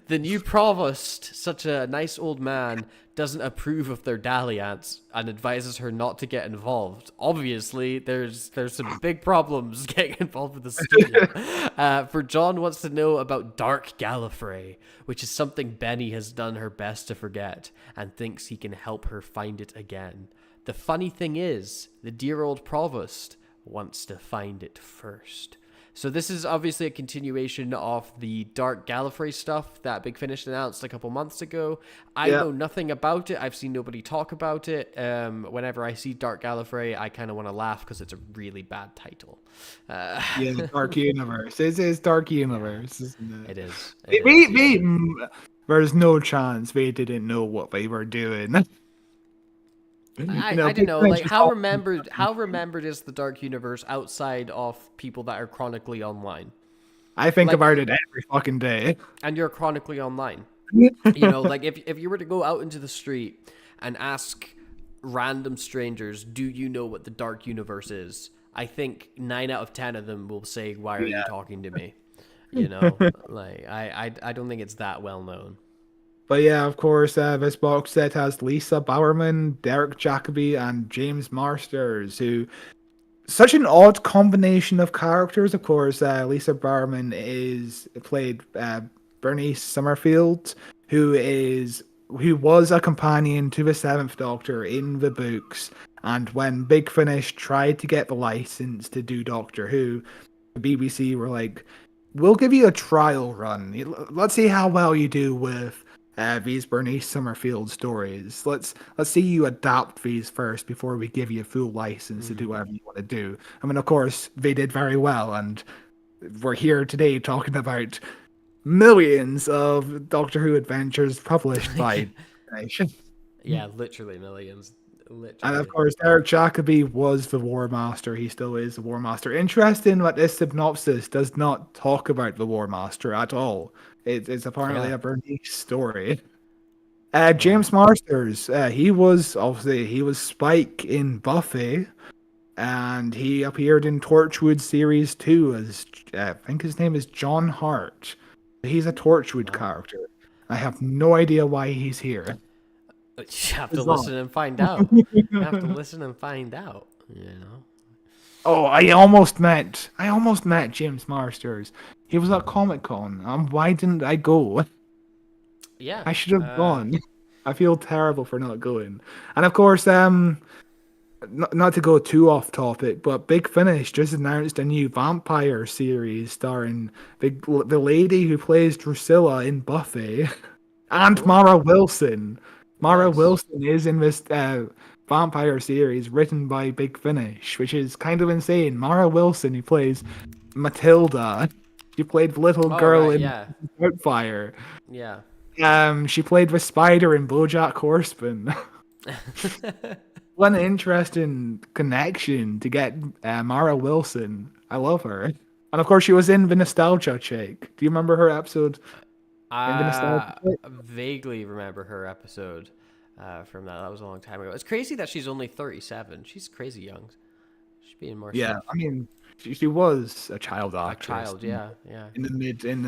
The new provost, such a nice old man, doesn't approve of their dalliance and advises her not to get involved. Obviously, there's some big problems getting involved with the student. For John wants to know about Dark Gallifrey, which is something Benny has done her best to forget, and thinks he can help her find it again. The funny thing is, the dear old provost wants to find it first. So this is obviously a continuation of the Dark Gallifrey stuff that Big Finish announced a couple months ago. I Yeah. know nothing about it. I've seen nobody talk about it. Whenever I see Dark Gallifrey, I kind of want to laugh because it's a really bad title. Yeah, Dark Universe. It is Dark Universe, isn't It is. it? It is. Yeah. There's no chance they didn't know what they were doing. I don't Big know. Finish Like is how remembered is the Dark Universe outside of people that are chronically online? I think Like, about it every fucking day. and you're chronically online. Like if you were to go out into the street and ask random strangers, do you know what the Dark Universe is? I think 9 out of 10 of them will say, why are you Yeah. talking to me? Like I don't think it's that well known. But yeah, of course, this box set has Lisa Bowerman, Derek Jacobi, and James Marsters, who such an odd combination of characters. Of course, Lisa Bowerman is played Bernice Summerfield, who was a companion to the Seventh Doctor in the books. And when Big Finish tried to get the license to do Doctor Who, the BBC were like, "We'll give you a trial run. Let's see how well you do with these Bernice Summerfield stories. Let's see you adapt these first before we give you a full license to do whatever you want to do." I mean, of course, they did very well, and we're here today talking about millions of Doctor Who adventures published by Nation. Yeah, literally millions. And of Literally. course, Derek Jacobi was the War Master. He still is the War Master. Interesting that this synopsis does not talk about the War Master at all. It's apparently Yeah. a Bernice story. James Marsters, he was Spike in Buffy, and he appeared in Torchwood series 2 as I think his name is John Hart. He's a Torchwood character. I have no idea why he's here. You have to Bizarre. listen and find out. You have to listen and find out. Oh, I almost met James Marsters. He was at Comic Con. Why didn't I go? Yeah. I should have gone. I feel terrible for not going. And of course, not to go too off topic, but Big Finish just announced a new vampire series starring the lady who plays Drusilla in Buffy, and Cool. Mara Wilson. Mara Nice. Wilson is in this vampire series written by Big Finish, which is kind of insane. Mara Wilson, who plays Matilda, she played the little Oh, girl right. in Yeah. Outfire. Yeah. She played the spider in BoJack Horseman. What an interesting connection to get Mara Wilson. I love her. And of course, she was in the Nostalgia Chick. Do you remember her episode in the Nostalgia I Chick? vaguely remember her episode from that. That was a long time ago. It's crazy that she's only 37. She's crazy young. She's being more Yeah, stuff. I mean, she was a child A actress child, yeah, yeah. in the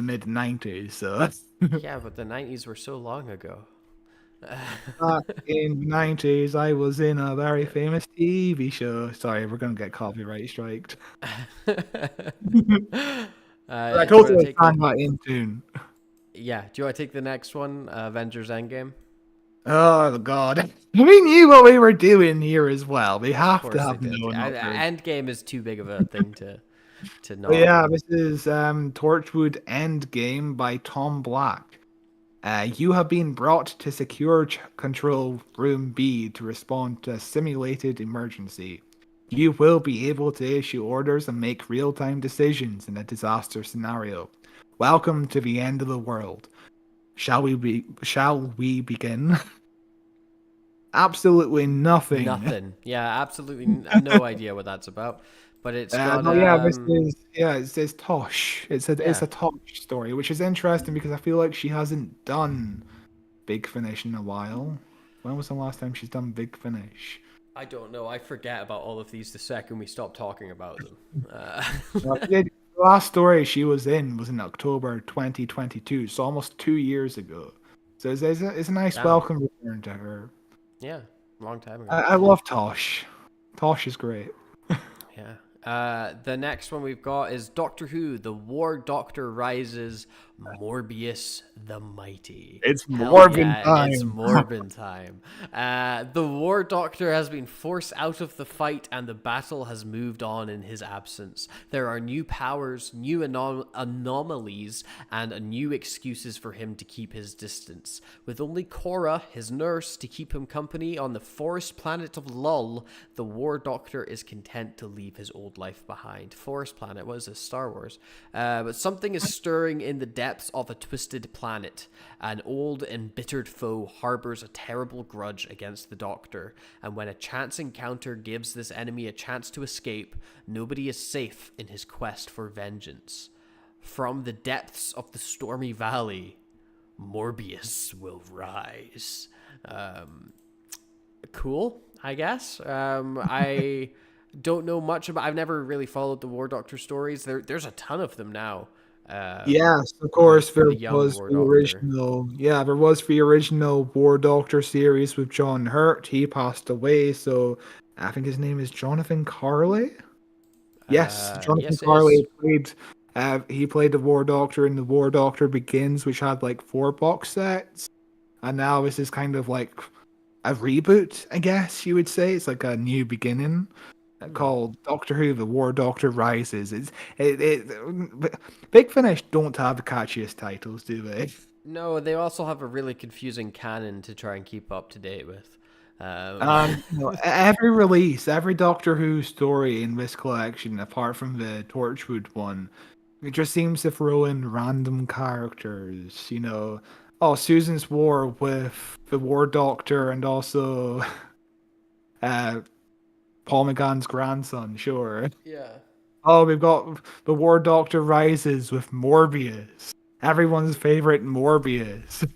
mid '90s. So Yeah, but the 90s were so long ago. back in the '90s, I was in a very famous TV show. Sorry, we're gonna get copyright striked. But I Do you want to totally take found the? that in tune. Yeah, do you want to take the next one? Avengers Endgame. Oh God, we knew what we were doing here as well. We Of have to course they have did. known what we're. Endgame is too big of a thing to But not. yeah, this is Torchwood Endgame by Tom Black. You have been brought to Secure Control Room B to respond to a simulated emergency. You will be able to issue orders and make real-time decisions in a disaster scenario. Welcome to the end of the world. Shall we begin? Absolutely nothing. Nothing. Yeah, absolutely no idea what that's about. But it's got No, yeah, it's Tosh. It's yeah. a Tosh story, which is interesting because I feel like she hasn't done Big Finish in a while. When was the last time she's done Big Finish? I don't know. I forget about all of these the second we stop talking about them. The last story she was in October 2022, so almost 2 years ago. So it's a nice Damn. welcome return to her. Yeah, long time ago. I love Tosh. Tosh is great. Yeah. The next one we've got is Doctor Who, The War Doctor Rises, Morbius the Mighty. It's Hell Morbin yeah, time. it's Morbin time. The War Doctor has been forced out of the fight and the battle has moved on in his absence. There are new powers, new anomalies, and new excuses for him to keep his distance. With only Cora, his nurse, to keep him company on the forest planet of Lull, the War Doctor is content to leave his old life behind. Forest planet, what is this? Star Wars. But something is stirring in the depths of a twisted planet. An old, embittered foe harbors a terrible grudge against the Doctor, and when a chance encounter gives this enemy a chance to escape, nobody is safe in his quest for vengeance. From the depths of the stormy valley, Morbius will rise. Cool, I guess. I don't know much about. I've never really followed the War Doctor stories. There's a ton of them now. Yes, of course, With there the young was War the Doctor. original. Yeah, there was the original War Doctor series with John Hurt. He passed away, so I think his name is Jonathan Carley. Yes, Jonathan Yes, it is. Carley played. He played the War Doctor in the War Doctor Begins, which had like 4 box sets, and now this is kind of like a reboot, I guess you would say. It's like a new beginning called Doctor Who: The War Doctor Rises. Big Finish don't have the catchiest titles, do they? No, they also have a really confusing canon to try and keep up to date with. Every release, every Doctor Who story in this collection, apart from the Torchwood one, it just seems to throw in random characters. Oh, Susan's War with the War Doctor and also uh, Paul McGann's grandson, sure. Yeah. Oh, we've got the War Doctor Rises with Morbius. Everyone's favorite Morbius.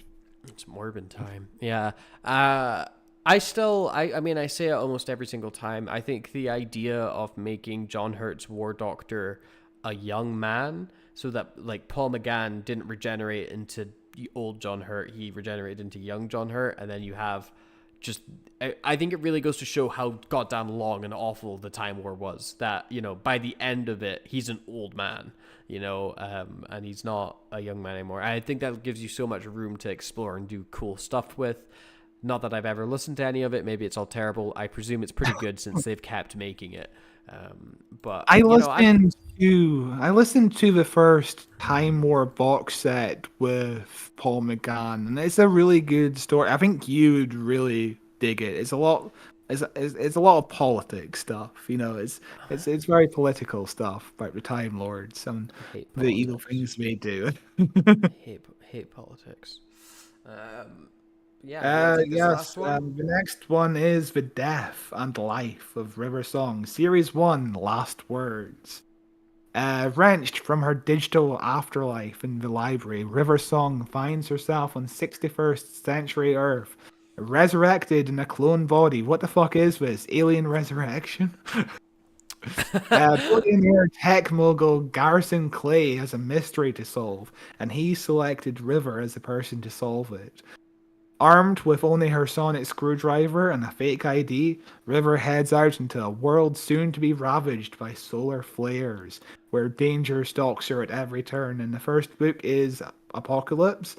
It's Morbin time. Yeah. I mean, I say it almost every single time. I think the idea of making John Hurt's War Doctor a young man, so that like Paul McGann didn't regenerate into old John Hurt, he regenerated into young John Hurt, and then you have just I think it really goes to show how goddamn long and awful the Time War was. That by the end of it, he's an old man, and he's not a young man anymore. I think that gives you so much room to explore and do cool stuff with. Not that I've ever listened to any of it. Maybe it's all terrible. I presume it's pretty good since they've kept making it. But I you know, I listened to the first Time War box set with Paul McGann, and it's a really good story. I think you would really dig it. It's a lot of politics stuff. You know, it's very political stuff about the Time Lords and I hate the evil politics. things they do. Hate politics. Yeah, do you want to take this Yes, last one? the next one is The Death and Life of River Song, Series 1, Last Words. Wrenched from her digital afterlife in the library, River Song finds herself on 61st century Earth, resurrected in a clone body. What the fuck is this? Alien resurrection? Billionaire tech mogul Garrison Clay has a mystery to solve, and he selected River as the person to solve it. Armed with only her sonic screwdriver and a fake ID, River heads out into a world soon to be ravaged by solar flares, where danger stalks her at every turn. And the first book is Apocalypse,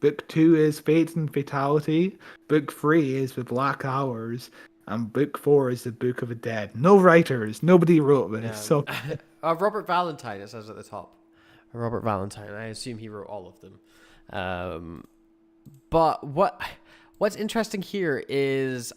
Book 2 is Fate and Fatality, Book 3 is The Black Hours, and Book 4 is The Book of the Dead. No writers, nobody wrote this. Yeah. So Robert Valentine, it says at the top. Robert Valentine. I assume he wrote all of them. But what's interesting here is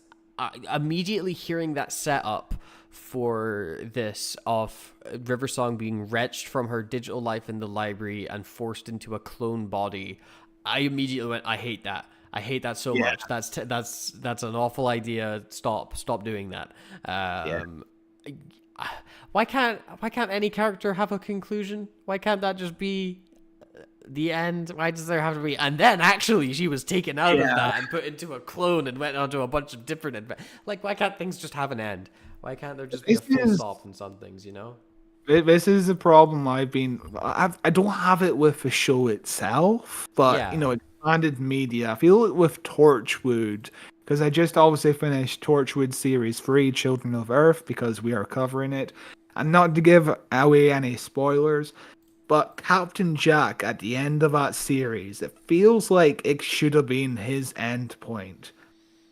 immediately hearing that setup for this of River Song being wrenched from her digital life in the library and forced into a clone body. I immediately went, I hate that. I hate that so much. That's an awful idea. Stop doing that. Why can't any character have a conclusion? Why can't that just be the end? Why does there have to be? And then actually, she was taken out of that and put into a clone and went on to a bunch of different. Like, why can't things just have an end? Why can't there just be a full stop in some things? You know. This is a problem I don't have it with the show itself, but expanded media. I feel it with Torchwood, because I just obviously finished Torchwood Series 3, Children of Earth, because we are covering it. And not to give away any spoilers, but Captain Jack at the end of that series, it feels like it should have been his end point.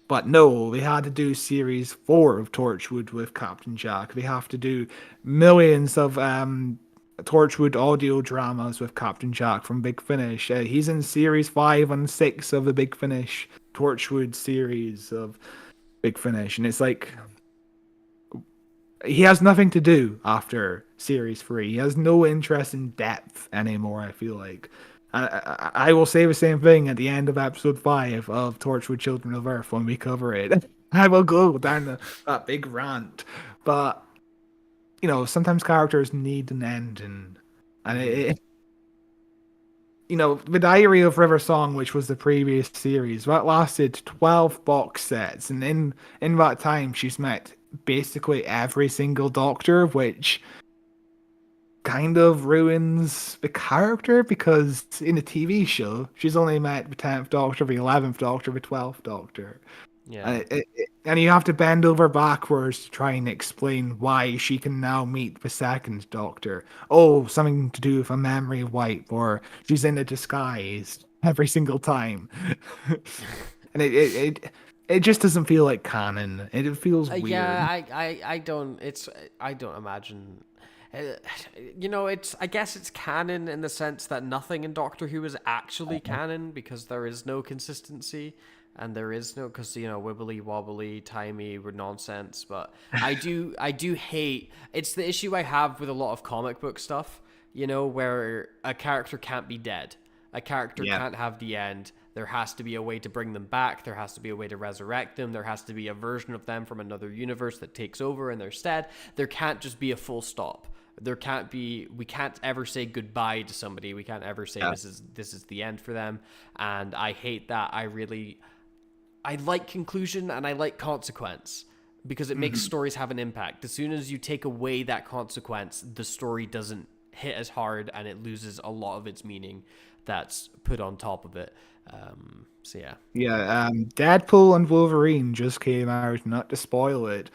But no, they had to do series 4 of Torchwood with Captain Jack. They have to do millions of Torchwood audio dramas with Captain Jack from Big Finish. He's in series 5 and 6 of the Big Finish Torchwood series of Big Finish. And it's like, he has nothing to do after series 3. He has no interest in depth anymore, I feel like. I will say the same thing at the end of episode 5 of Torchwood Children of Earth when we cover it. I will go down that big rant. But, sometimes characters need an end. And the Diary of River Song, which was the previous series, that lasted 12 box sets. And in that time, she's met basically every single Doctor, which kind of ruins the character, because in a TV show, she's only met the 10th Doctor, the 11th Doctor, the 12th Doctor. Yeah. And you have to bend over backwards to try and explain why she can now meet the 2nd Doctor. Oh, something to do with a memory wipe, or she's in a disguise every single time. And it just doesn't feel like canon. It feels weird. Yeah, I don't imagine. I guess it's canon in the sense that nothing in Doctor Who is actually canon, because there is no consistency, and there is no, because wibbly wobbly timey were nonsense. But I do hate, it's the issue I have with a lot of comic book stuff, where a character can't be dead, a character can't have the end. There has to be a way to bring them back. There has to be a way to resurrect them. There has to be a version of them from another universe that takes over in their stead. There can't just be a full stop. We can't ever say goodbye to somebody. We can't ever say this is the end for them. And I hate that. I like conclusion and I like consequence, because it makes stories have an impact. As soon as you take away that consequence, the story doesn't hit as hard and it loses a lot of its meaning that's put on top of it. So yeah. Yeah, Deadpool and Wolverine just came out, not to spoil it.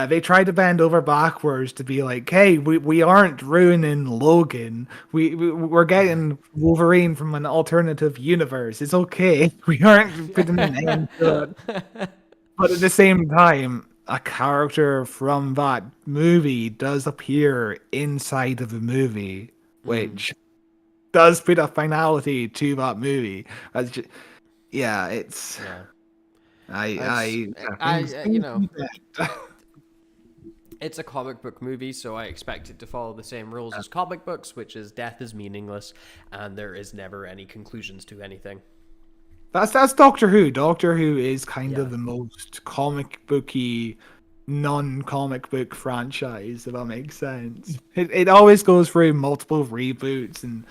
they tried to bend over backwards to be like, hey, we aren't ruining Logan. We're getting Wolverine from an alternative universe. It's okay. We aren't putting an end to it. But at the same time, a character from that movie does appear inside of the movie, which does put a finality to that movie. Yeah, it's. Yeah. I you know, it's a comic book movie, so I expect it to follow the same rules as comic books, which is death is meaningless, and there is never any conclusions to anything. That's Doctor Who. Doctor Who is kind of the most comic booky, non-comic book franchise, if that makes sense. It always goes through multiple reboots, and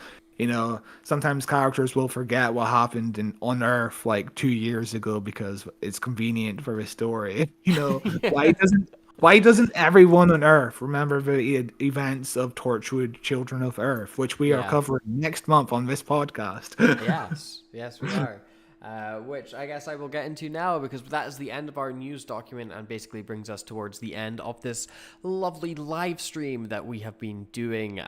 sometimes characters will forget what happened on Earth like 2 years ago because it's convenient for the story. Why doesn't everyone on Earth remember the events of Torchwood Children of Earth, which we are covering next month on this podcast? Yes, we are. Which I guess I will get into now, because that is the end of our news document and basically brings us towards the end of this lovely live stream that we have been doing.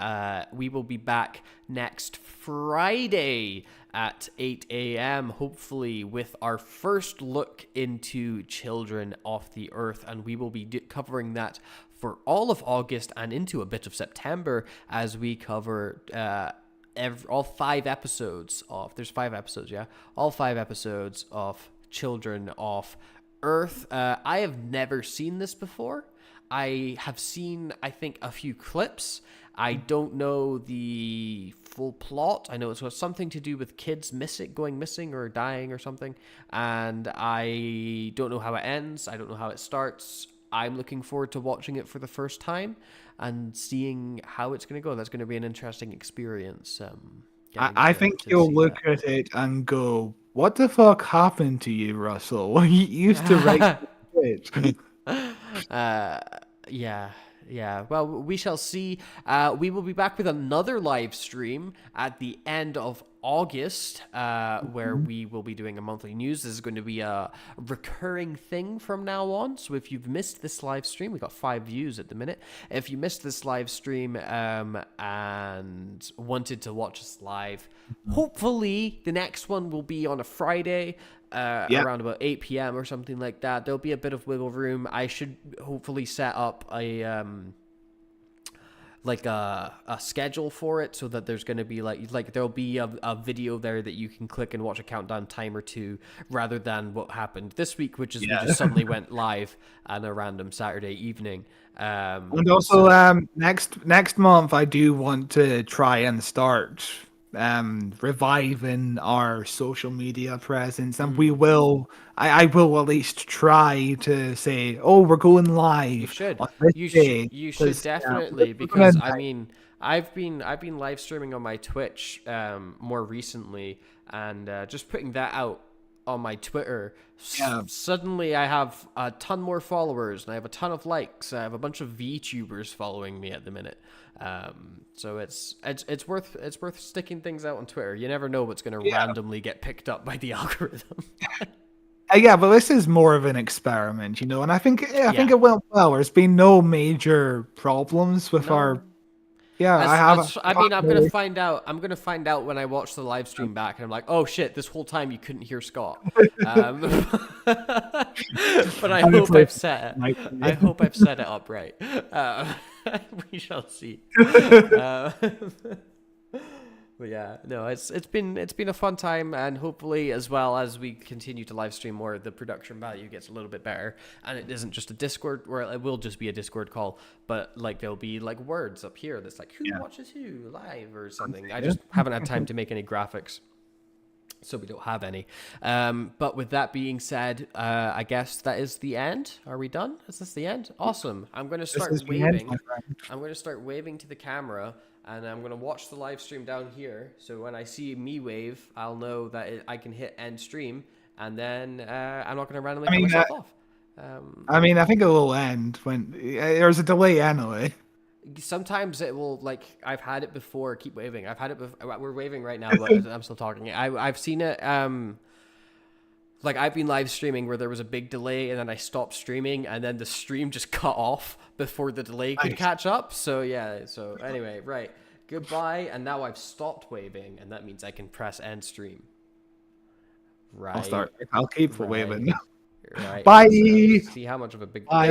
We will be back next Friday at 8 a.m., hopefully, with our first look into Children of the Earth, and we will be covering that for all of August and into a bit of September as we cover all 5 episodes of, there's 5 episodes, all 5 episodes of Children of Earth. I have never seen this before. I have seen, I think, a few clips. I don't know the full plot. I know it's got something to do with kids going missing or dying or something, and I don't know how it ends. I don't know how it starts. I'm looking forward to watching it for the first time and seeing how it's going to go. That's going to be an interesting experience. I think you'll look at it and go, what the fuck happened to you, Russell? You used to write it. Yeah. Well, we shall see. We will be back with another live stream at the end of August, where we will be doing a monthly news. This is going to be a recurring thing from now on. So if you've missed this live stream, we got 5 views at the minute. If you missed this live stream and wanted to watch us live, hopefully the next one will be on a Friday. Around about 8 p.m. or something like that. There'll be a bit of wiggle room. I should hopefully set up a schedule for it, so that there's going to be like there'll be a video there that you can click and watch a countdown timer to, rather than what happened this week, which is we just suddenly went live on a random Saturday evening. And also, next month I do want to try and start reviving our social media presence, and I will at least try to say, oh, we're going live. You should definitely, because I mean, I've been live streaming on my Twitch more recently, and just putting that out on my Twitter, suddenly I have a ton more followers and I have a ton of likes. I have a bunch of VTubers following me at the minute. So it's worth sticking things out on Twitter. You never know what's going to randomly get picked up by the algorithm. But this is more of an experiment, and I think it went well. There's been no major problems with our. I'm gonna find out. I'm gonna find out when I watch the live stream back, and I'm like, oh shit, this whole time you couldn't hear Scott. But I hope I've set it up right. We shall see. But yeah, no, it's been a fun time, and hopefully, as well as we continue to live stream more, the production value gets a little bit better, and it isn't just a Discord, or it will just be a Discord call, but like there'll be like words up here that's like, who watches who live or something. I just haven't had time to make any graphics, so we don't have any. But with that being said, I guess that is the end. Are we done? Is this the end? Awesome. I'm going to start waving. I'm going to start waving to the camera, and I'm going to watch the live stream down here. So when I see me wave, I'll know that I can hit end stream, and then I'm not going to randomly cut myself off. I think it will end when there's a delay anyway. Sometimes it will, like, I've had it before. Keep waving. I've had it before. We're waving right now, but I'm still talking. I've seen it. Like I've been live streaming where there was a big delay and then I stopped streaming and then the stream just cut off before the delay could catch up. So yeah, so anyway, right. Goodbye, and now I've stopped waving, and that means I can press end stream. Right. I'll keep waving. Right. Bye. See how much of a big. Bye.